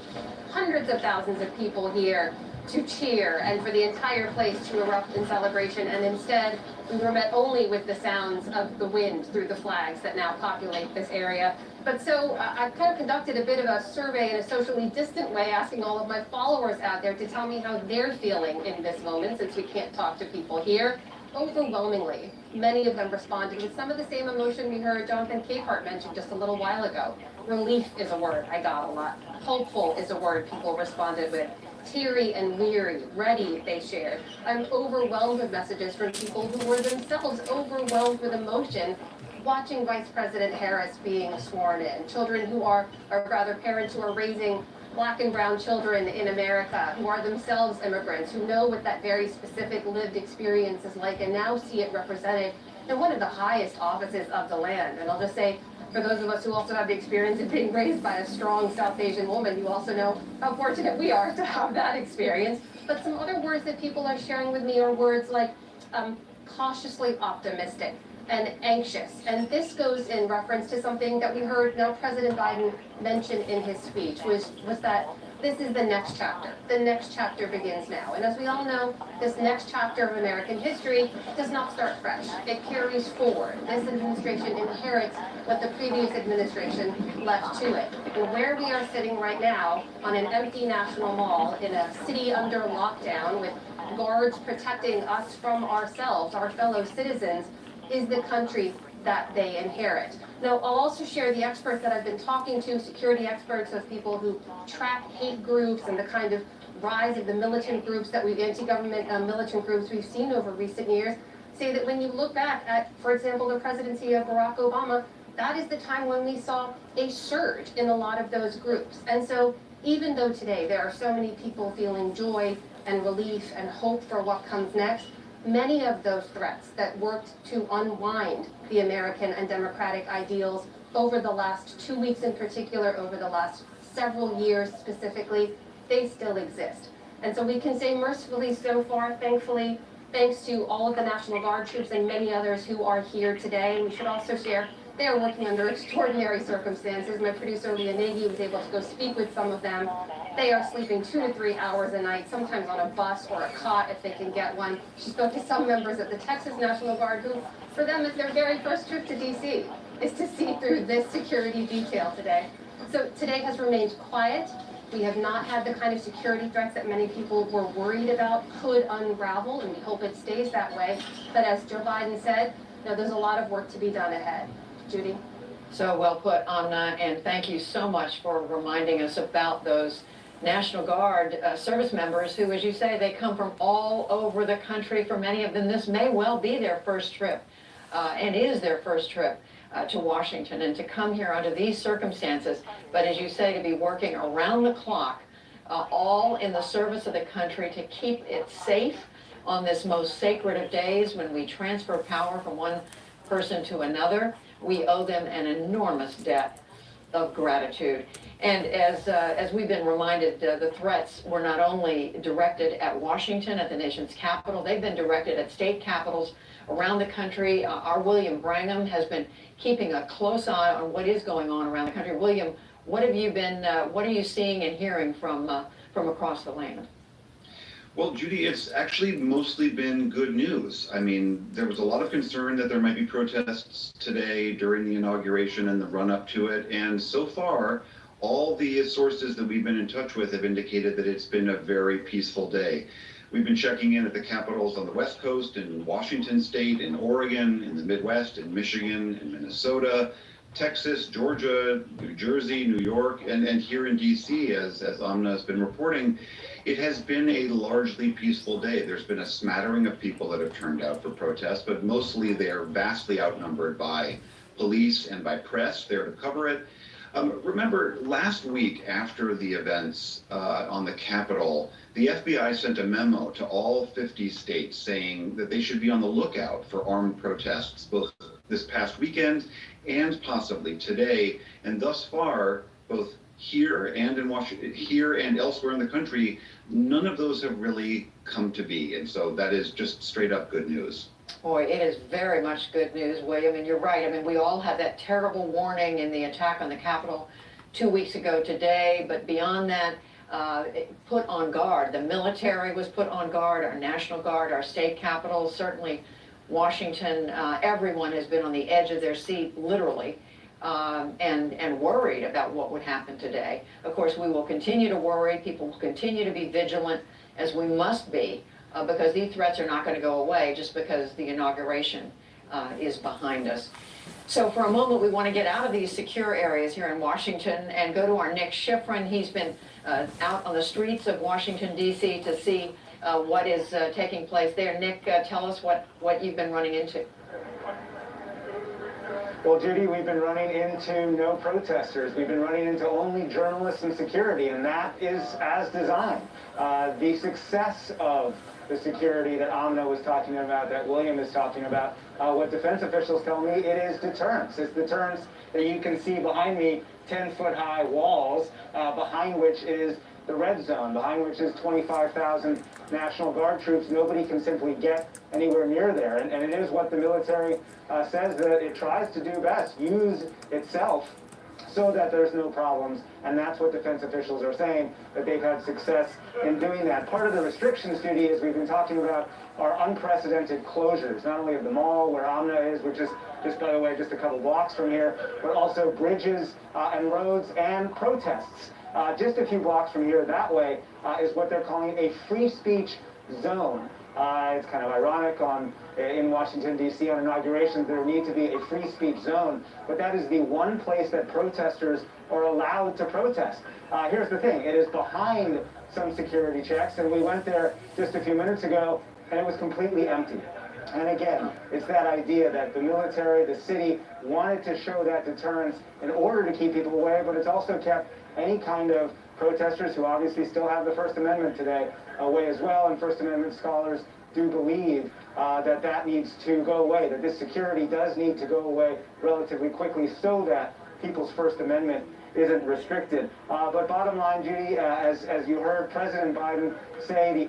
hundreds of thousands of people here to cheer and for the entire place to erupt in celebration, and instead we were met only with the sounds of the wind through the flags that now populate this area. But so I kind of conducted a bit of a survey in a socially distant way, asking all of my followers out there to tell me how they're feeling in this moment, since we can't talk to people here. Overwhelmingly, many of them responded with some of the same emotion we heard Jonathan Capehart mention just a little while ago. Relief is a word I got a lot. Hopeful is a word people responded with. Teary and weary, ready, they shared. I'm overwhelmed with messages from people who were themselves overwhelmed with emotion watching Vice President Harris being sworn in. Children who are, or rather parents who are raising Black and brown children in America, who are themselves immigrants, who know what that very specific lived experience is like, and now see it represented in one of the highest offices of the land. And I'll just say, For those of us who also have the experience of being raised by a strong South Asian woman, you also know how fortunate we are to have that experience. But some other words that people are sharing with me are words like cautiously optimistic and anxious. And this goes in reference to something that we heard now President Biden mention in his speech, which was that this is the next chapter. The next chapter begins now. And as we all know, this next chapter of American history does not start fresh. It carries forward. This administration inherits what the previous administration left to it. And where we are sitting right now on an empty National Mall in a city under lockdown with guards protecting us from ourselves, our fellow citizens, is the country that they inherit. Now, I'll also share the experts that I've been talking to, security experts, of people who track hate groups and the kind of rise of the militant groups that we've, anti-government militant groups we've seen over recent years, say that when you look back at, for example, the presidency of Barack Obama, that is the time when we saw a surge in a lot of those groups. And so, even though today there are so many people feeling joy and relief and hope for what comes next, many of those threats that worked to unwind the American and democratic ideals over the last 2 weeks in particular, over the last several years specifically, they still exist. And so we can say mercifully so far, thankfully, thanks to all of the National Guard troops and many others who are here today. And we should also share they are working under extraordinary circumstances. My producer, Leah Nagy, was able to go speak with some of them. They are sleeping 2 to 3 hours a night, sometimes on a bus or a cot if they can get one. She spoke to some members of the Texas National Guard who, for them, it's their very first trip to D.C., is to see through this security detail today. So today has remained quiet. We have not had the kind of security threats that many people were worried about could unravel, and we hope it stays that way. But as Joe Biden said, there's a lot of work to be done ahead. Judy? So well put, Amna, and thank you so much for reminding us about those National Guard service members who, as you say, they come from all over the country. For many of them, this may well be their first trip, and is their first trip to Washington, and to come here under these circumstances. But as you say, to be working around the clock, all in the service of the country to keep it safe on this most sacred of days when we transfer power from one person to another. We owe them an enormous debt of gratitude. And as we've been reminded, the threats were not only directed at Washington, at the nation's capital, they've been directed at state capitals around the country. Our William Brangham has been keeping a close eye on what is going on around the country. William, what are you seeing and hearing from across the land? Well, Judy, it's actually mostly been good news. I mean, there was a lot of concern that there might be protests today during the inauguration and the run-up to it, and so far, all the sources that we've been in touch with have indicated that it's been a very peaceful day. We've been checking in at the capitals on the West Coast, in Washington State, in Oregon, in the Midwest, in Michigan, in Minnesota, Texas, Georgia, New Jersey, New York, and here in D.C., as Amna has been reporting. It has been a largely peaceful day. There's been a smattering of people that have turned out for protests, but mostly they are vastly outnumbered by police and by press there to cover it. Remember, last week after the events on the Capitol, the FBI sent a memo to all 50 states saying that they should be on the lookout for armed protests, both this past weekend and possibly today. And thus far, both here and in Washington, here and elsewhere in the country, none of those have really come to be. And so that is just straight up good news. Boy, it is very much good news, William, and you're right. I mean, we all had that terrible warning in the attack on the Capitol 2 weeks ago today, but beyond that, put on guard. The military was put on guard, our National Guard, our state capitals, certainly Washington. Everyone has been on the edge of their seat, literally, and worried about what would happen today. Of course, we will continue to worry. People will continue to be vigilant, as we must be, because these threats are not going to go away just because the inauguration is behind us. So for a moment, we want to get out of these secure areas here in Washington and go to our Nick Schifrin. He's been out on the streets of Washington, D.C. to see what is taking place there. Nick, tell us what you've been running into. Well, Judy, we've been running into no protesters. We've been running into only journalists and security, and that is as designed. The success of the security that Amna was talking about, that William is talking about. What defense officials tell me, it is deterrence. It's deterrence that you can see behind me, 10-foot-high walls, behind which is the red zone, behind which is 25,000 National Guard troops. Nobody can simply get anywhere near there. And it is what the military says that it tries to do best, use itself so that there's no problems. And that's what defense officials are saying, that they've had success in doing that. Part of the restrictions duty, as we've been talking about, are unprecedented closures, not only of the mall where Amna is, which is just, by the way, just a couple blocks from here, but also bridges and roads and protests. Just a few blocks from here that way is what they're calling a free speech zone. It's kind of ironic in Washington, D.C. on inauguration, there need to be a free speech zone, but that is the one place that protesters are allowed to protest. Here's the thing, it is behind some security checks, and we went there just a few minutes ago, and it was completely empty. And again, it's that idea that the military, the city, wanted to show that deterrence in order to keep people away, but it's also kept any kind of protesters who obviously still have the First Amendment today away as well, and First Amendment scholars do believe that needs to go away, that this security does need to go away relatively quickly so that people's First Amendment isn't restricted. But bottom line, Judy, as you heard President Biden say,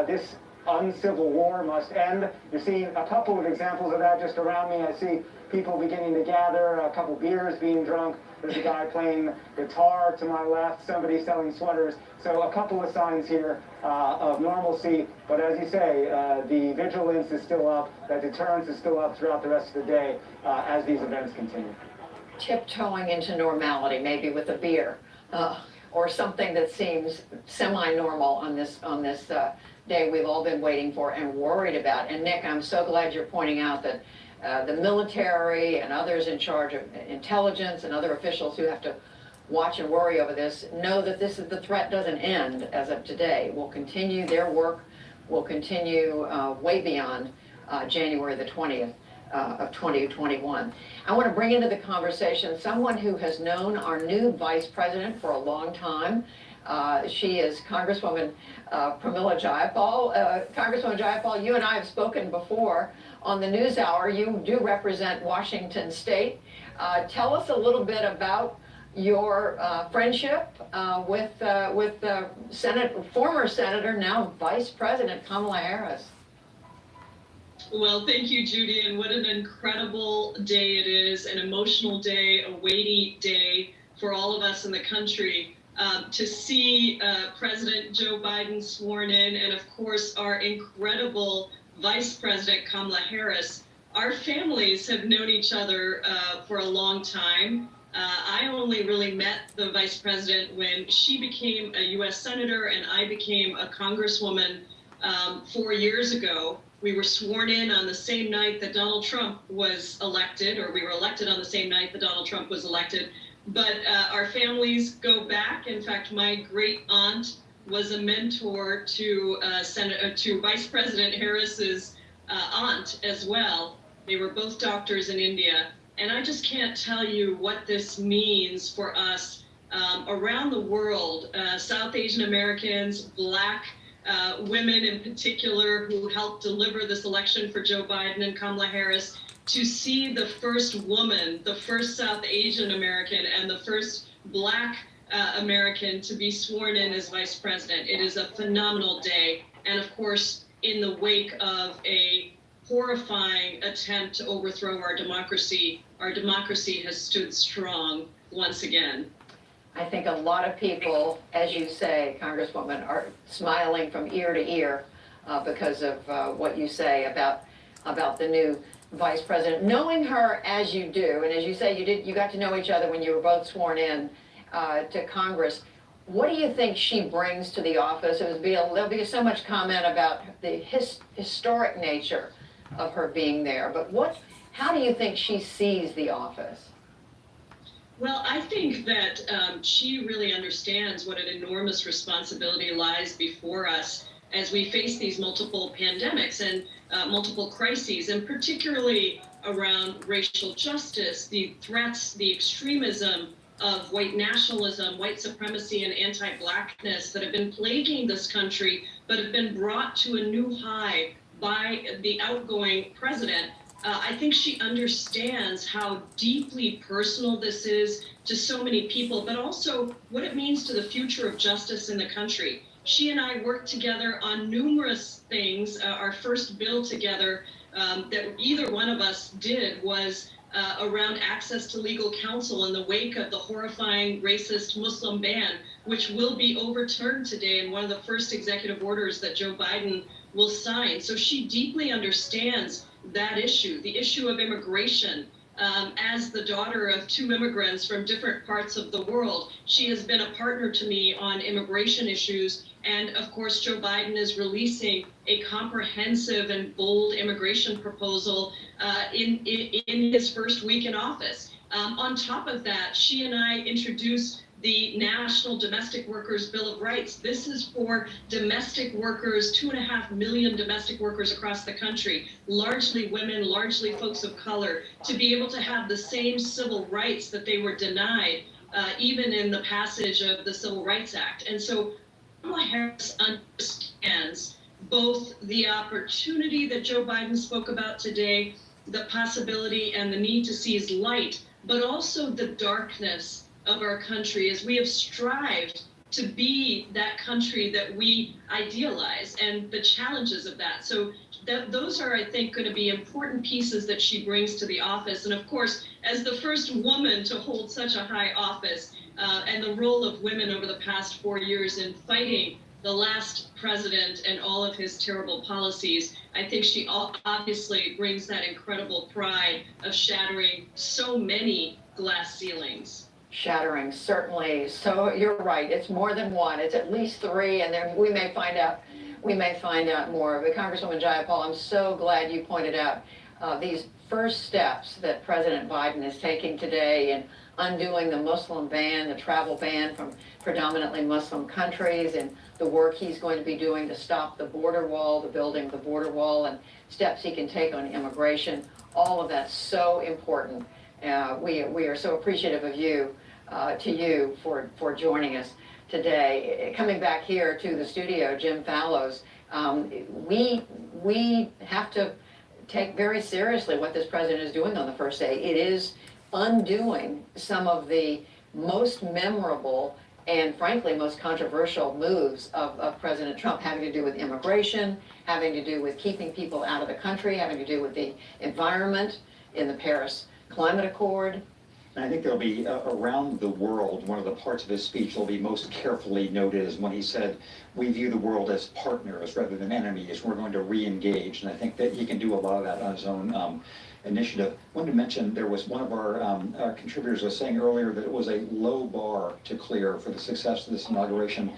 this uncivil war must end. You're seeing a couple of examples of that just around me. I see people beginning to gather, a couple beers being drunk. There's a guy playing guitar to my left, somebody selling sweaters. So a couple of signs here of normalcy. But as you say, the vigilance is still up, that deterrence is still up throughout the rest of the day as these events continue. Tiptoeing into normality, maybe with a beer, or something that seems semi-normal on this day we've all been waiting for and worried about. And Nick, I'm so glad you're pointing out that the military and others in charge of intelligence and other officials who have to watch and worry over this know that the threat doesn't end as of today. Will continue, their work will continue way beyond January the 20th of 2021. I want to bring into the conversation someone who has known our new vice president for a long time. She is Congresswoman Pramila Jayapal. Congresswoman Jayapal, you and I have spoken before on the NewsHour. You do represent Washington State. Tell us a little bit about your friendship with former Senator, now Vice President Kamala Harris. Well, thank you, Judy, and what an incredible day it is, an emotional day, a weighty day for all of us in the country. To see President Joe Biden sworn in, and of course our incredible Vice President Kamala Harris. Our families have known each other for a long time. I only really met the Vice President when she became a U.S. Senator and I became a Congresswoman 4 years ago. We were sworn in on the same night that Donald Trump was elected, or we were elected on the same night that Donald Trump was elected. But our families go back. In fact, my great aunt was a mentor to Vice President Harris's aunt as well. They were both doctors in India. And I just can't tell you what this means for us around the world, South Asian Americans, Black women in particular who helped deliver this election for Joe Biden and Kamala Harris, to see the first woman, the first South Asian American, and the first Black American to be sworn in as vice president. It is a phenomenal day. And of course, in the wake of a horrifying attempt to overthrow our democracy has stood strong once again. I think a lot of people, as you say, Congresswoman, are smiling from ear to ear because of what you say about the new Vice President. Knowing her as you do, and as you say, you got to know each other when you were both sworn in to Congress. What do you think she brings to the office? There'll be so much comment about the historic nature of her being there, but how do you think she sees the office? Well, I think that she really understands what an enormous responsibility lies before us as we face these multiple pandemics and multiple crises, and particularly around racial justice, the threats, the extremism of white nationalism, white supremacy, and anti-blackness that have been plaguing this country, but have been brought to a new high by the outgoing president. I think she understands how deeply personal this is to so many people, but also what it means to the future of justice in the country. She and I worked together on numerous things. Our first bill together that either one of us did was around access to legal counsel in the wake of the horrifying racist Muslim ban, which will be overturned today in one of the first executive orders that Joe Biden will sign. So she deeply understands that issue, the issue of immigration. As the daughter of two immigrants from different parts of the world, she has been a partner to me on immigration issues. And of course, Joe Biden is releasing a comprehensive and bold immigration proposal in his first week in office. On top of that, she and I introduced the National Domestic Workers Bill of Rights. This is for domestic workers, 2.5 million domestic workers across the country, largely women, largely folks of color, to be able to have the same civil rights that they were denied, even in the passage of the Civil Rights Act. And so Kamala Harris understands both the opportunity that Joe Biden spoke about today, the possibility and the need to seize light, but also the darkness of our country as we have strived to be that country that we idealize and the challenges of that. So those are, I think, going to be important pieces that she brings to the office. And of course, as the first woman to hold such a high office, and the role of women over the past 4 years in fighting the last president and all of his terrible policies, I think she obviously brings that incredible pride of shattering so many glass ceilings. Shattering, certainly. So you're right, it's more than one, it's at least three, and then we may find out more. But Congresswoman Jayapal, I'm so glad you pointed out these first steps that President Biden is taking today in undoing the Muslim ban, the travel ban from predominantly Muslim countries, and the work he's going to be doing to stop the border wall, the building of the border wall, and steps he can take on immigration. All of that's so important. We are so appreciative of you, for joining us today. Coming back here to the studio, Jim Fallows, we have to take very seriously what this president is doing on the first day. It is undoing some of the most memorable and frankly most controversial moves of President Trump, having to do with immigration, having to do with keeping people out of the country, having to do with the environment in the Paris Climate Accord. And I think there'll be, around the world, one of the parts of his speech will be most carefully noted is when he said, we view the world as partners rather than enemies. We're going to re-engage. And I think that he can do a lot of that on his own initiative. I wanted to mention there was one of our contributors was saying earlier that it was a low bar to clear for the success of this inauguration.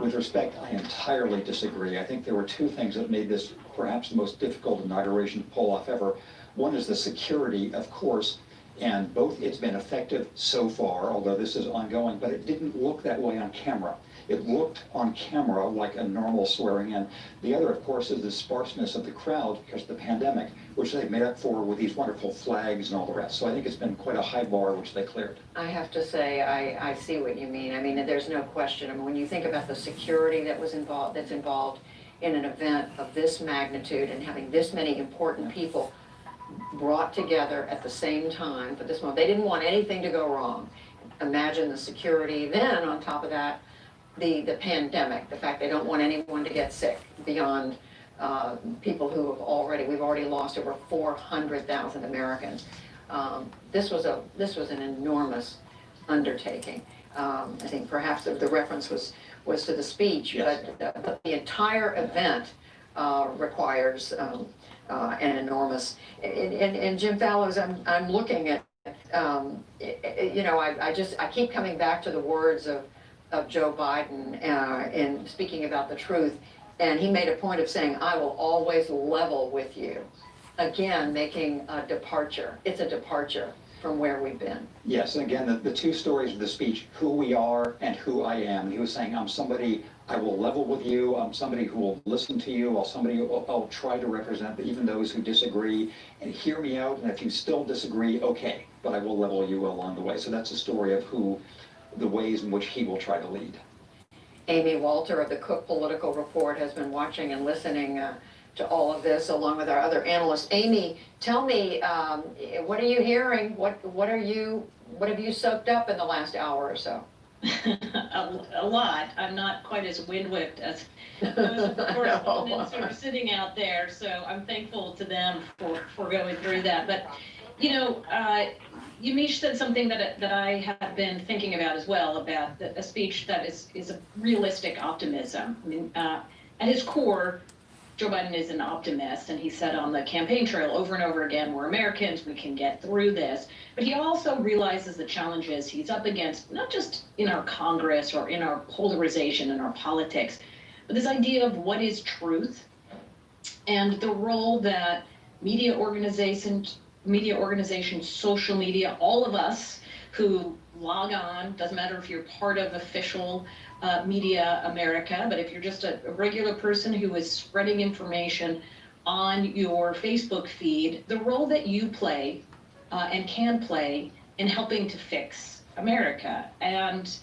With respect, I entirely disagree. I think there were two things that made this perhaps the most difficult inauguration to pull off ever. One is the security, of course, and both it's been effective so far, although this is ongoing, but it didn't look that way on camera. It looked on camera like a normal swearing in. The other, of course, is the sparseness of the crowd because of the pandemic, which they made up for with these wonderful flags and all the rest. So I think it's been quite a high bar which they cleared. I have to say, I see what you mean. I mean, there's no question. I mean, when you think about the security that's involved in an event of this magnitude and having this many important people brought together at the same time for this moment, they didn't want anything to go wrong. Imagine the security. Then on top of that, the pandemic, the fact they don't want anyone to get sick beyond people who have we've already lost over 400,000 Americans. This was an enormous undertaking. I think perhaps the reference was to the speech, yes. But the entire event requires an enormous. And Jim Fallows, I'm looking at, I keep coming back to the words of Joe Biden in speaking about the truth, and he made a point of saying, "I will always level with you." Again, making a departure. It's a departure from where we've been. Yes, and again, the two stories of the speech, who we are and who I am. He was saying, I'm somebody I will level with you. I'm somebody who will listen to you. I'll try to represent even those who disagree and hear me out. And if you still disagree, okay, but I will level you along the way. So that's a story of the ways in which he will try to lead. Amy Walter of the Cook Political Report has been watching and listening to all of this, along with our other analysts. Amy, tell me, what are you hearing? What have you soaked up in the last hour or so? A lot. I'm not quite as wind-whipped as those of the correspondents who are sitting out there, so I'm thankful to them for going through that. But, you know, Yamiche said something that I have been thinking about as well, about a speech that is a realistic optimism. I mean, at his core, Joe Biden is an optimist, and he said on the campaign trail over and over again, we're Americans, we can get through this. But he also realizes the challenges he's up against, not just in our Congress or in our polarization and our politics, but this idea of what is truth and the role that media organizations, social media, all of us who log on, doesn't matter if you're part of official media America, but if you're just a regular person who is spreading information on your Facebook feed, the role that you play and can play in helping to fix America. And,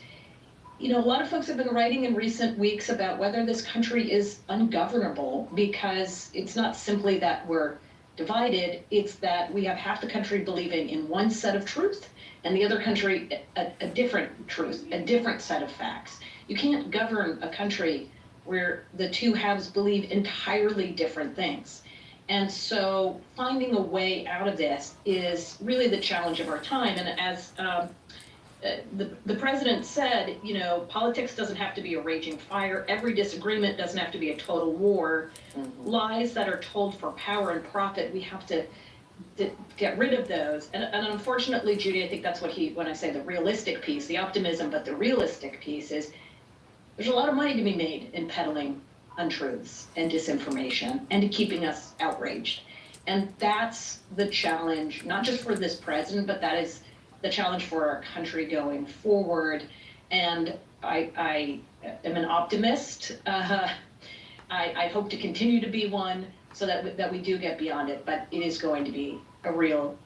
you know, a lot of folks have been writing in recent weeks about whether this country is ungovernable, because it's not simply that we're divided, it's that we have half the country believing in one set of truth and the other country a different truth, a different set of facts. You can't govern a country where the two halves believe entirely different things. And so finding a way out of this is really the challenge of our time. And as the president said, you know, politics doesn't have to be a raging fire. Every disagreement doesn't have to be a total war. Mm-hmm. Lies that are told for power and profit, we have to get rid of those. And unfortunately, Judy, I think that's what when I say the realistic piece, the optimism, but the realistic piece is there's a lot of money to be made in peddling untruths and disinformation and to keeping us outraged. And that's the challenge, not just for this president, but that is the challenge for our country going forward. And I am an optimist. I hope to continue to be one so that we do get beyond it, but it is going to be a real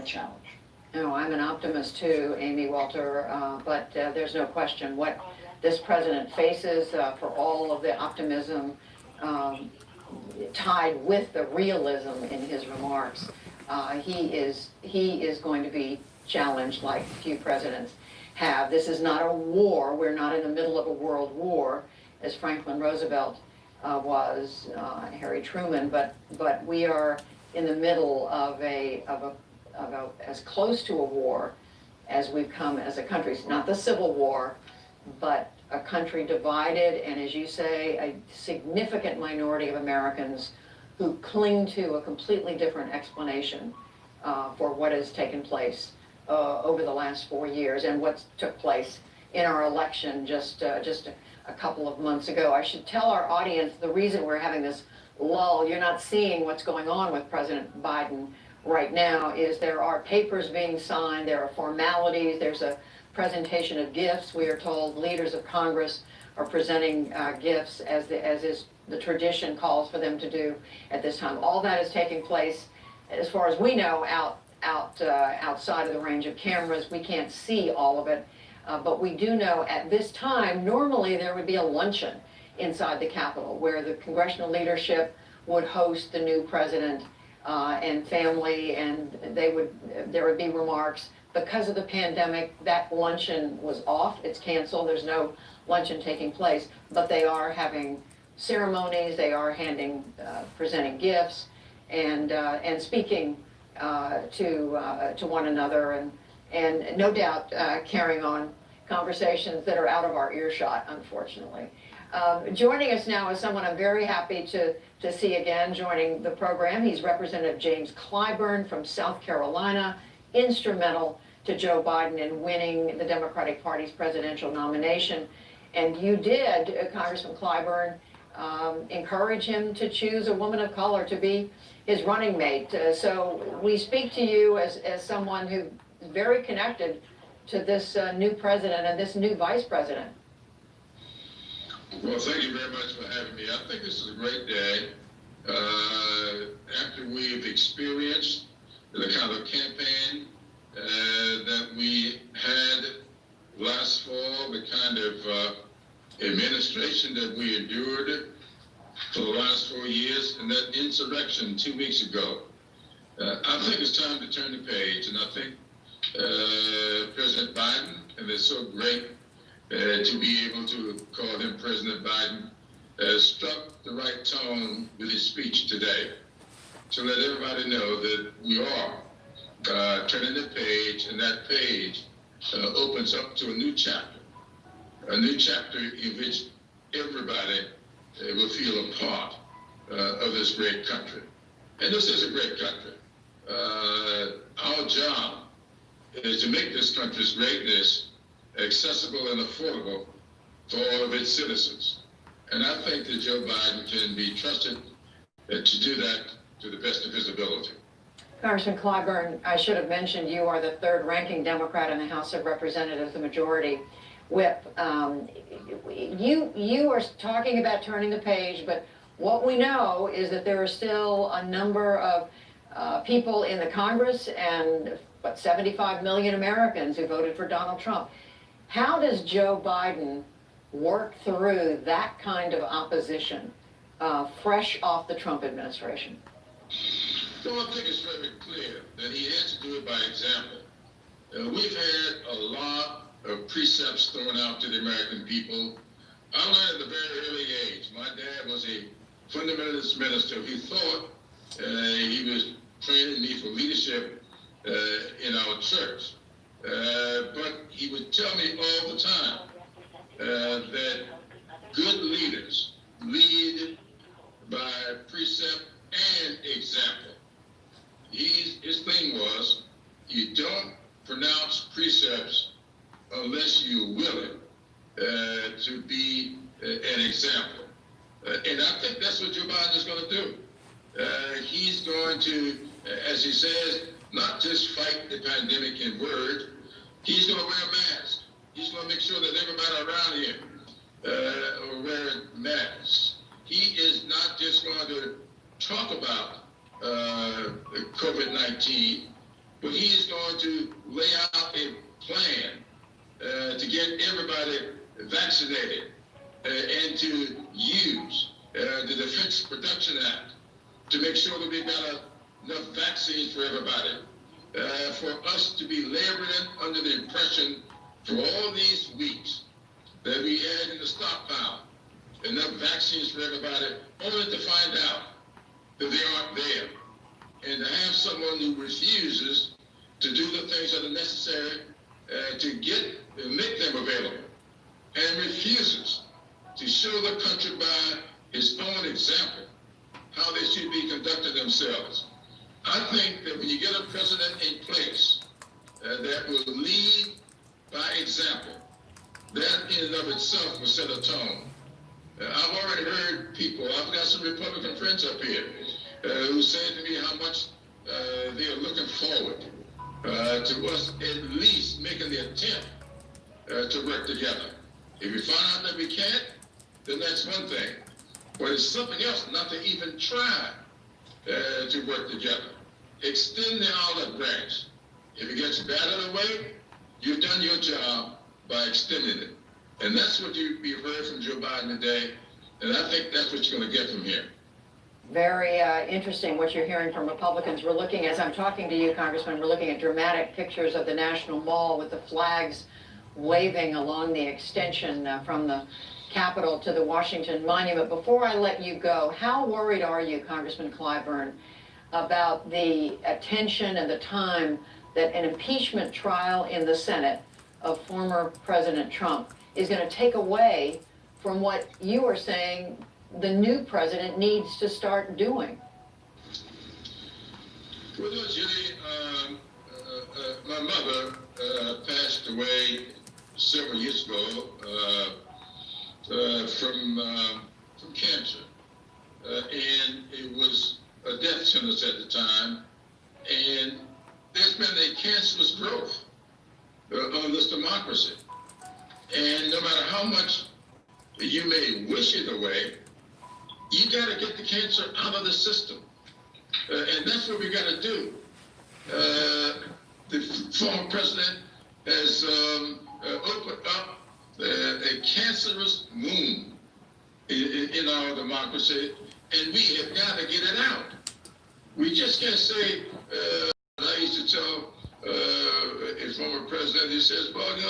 challenge. No, I'm an optimist too, Amy Walter, but there's no question what this president faces, for all of the optimism tied with the realism in his remarks. He is going to be challenged like few presidents have. This is not a war. We're not in the middle of a world war, as Franklin Roosevelt was, Harry Truman, but we are in the middle of as close to a war as we've come as a country. It's not the Civil War, but a country divided, and as you say, a significant minority of Americans who cling to a completely different explanation for what has taken place over the last 4 years and what took place in our election just a couple of months ago. I should tell our audience the reason we're having this lull, you're not seeing what's going on with President Biden right now, is there are papers being signed, there are formalities, there's a presentation of gifts. We are told leaders of Congress are presenting gifts as is the tradition calls for them to do at this time. All that is taking place, as far as we know, outside of the range of cameras. We can't see all of it, but we do know at this time, normally there would be a luncheon inside the Capitol where the congressional leadership would host the new president and family, and there would be remarks. Because of the pandemic, that luncheon was off. It's canceled. There's no luncheon taking place, but they are having ceremonies. They are presenting gifts and speaking to one another, and no doubt carrying on conversations that are out of our earshot, unfortunately. Joining us now is someone I'm very happy to see again joining the program. He's Representative James Clyburn from South Carolina, instrumental to Joe Biden in winning the Democratic Party's presidential nomination. And you did, Congressman Clyburn, encourage him to choose a woman of color to be his running mate. So we speak to you as someone who is very connected to this new president and this new vice president. Well, thank you very much for having me. I think this is a great day. After we've experienced the kind of campaign that we had last fall, the kind of administration that we endured for the last 4 years, and that insurrection 2 weeks ago, I think it's time to turn the page. And I think President Biden, and it's so great to be able to call him President Biden, struck the right tone with his speech today to let everybody know that we are turning the page, and that page opens up to a new chapter in which everybody will feel a part of this great country. And this is a great country. Our job is to make this country's greatness accessible and affordable for all of its citizens. And I think that Joe Biden can be trusted to do that to the best of his ability. Congressman Clyburn, I should have mentioned you are the third ranking Democrat in the House of Representatives, the majority whip. You are talking about turning the page, but what we know is that there are still a number of people in the Congress and 75 million Americans who voted for Donald Trump. How does Joe Biden work through that kind of opposition fresh off the Trump administration? Well, I think it's very clear that he has to do it by example. We've had a lot of precepts thrown out to the American people. I learned at a very early age. My dad was a fundamentalist minister. He thought he was training me for leadership in our church. But he would tell me all the time that good leaders lead by precept and example. His thing was, you don't pronounce precepts unless you're willing to be an example. And I think that's what Joe Biden is going to do. He's going to, as he says, not just fight the pandemic in word, he's going to wear a mask. He's going to make sure that everybody around him are wearing masks. He is not just going to talk about COVID-19, but he is going to lay out a plan to get everybody vaccinated and to use the Defense Production Act to make sure that we've got enough vaccines for everybody. For us to be laboring under the impression for all these weeks that we had in the stockpile enough vaccines for everybody, only to find out that they aren't there. And to have someone who refuses to do the things that are necessary to make them available, and refuses to show the country by his own example how they should be conducting themselves. I think that when you get a president in place that will lead by example, that in and of itself will set a tone. I've already heard people, I've got some Republican friends up here who say to me how much they are looking forward to us at least making the attempt to work together. If we find out that we can't, then that's one thing. But it's something else not to even try to work together. Extend the olive branch. If it gets battered away, you've done your job by extending it. And that's what you've heard from Joe Biden today, and I think that's what you're going to get from here. Very interesting what you're hearing from Republicans. We're looking, as I'm talking to you, Congressman, we're looking at dramatic pictures of the National Mall with the flags waving along the extension from the Capitol to the Washington Monument. Before I let you go, how worried are you, Congressman Clyburn, about the attention and the time that an impeachment trial in the Senate of former President Trump is going to take away from what you are saying the new president needs to start doing? Well, Judy, my mother passed away several years ago from cancer, and it was a death sentence at the time, and there's been a cancerous growth of this democracy. And no matter how much you may wish it away, you got to get the cancer out of the system. And that's what we got to do. The former president has opened up a cancerous wound in our democracy, and we have got to get it out. We just can't say, I used to tell a former president, he says, well, you know,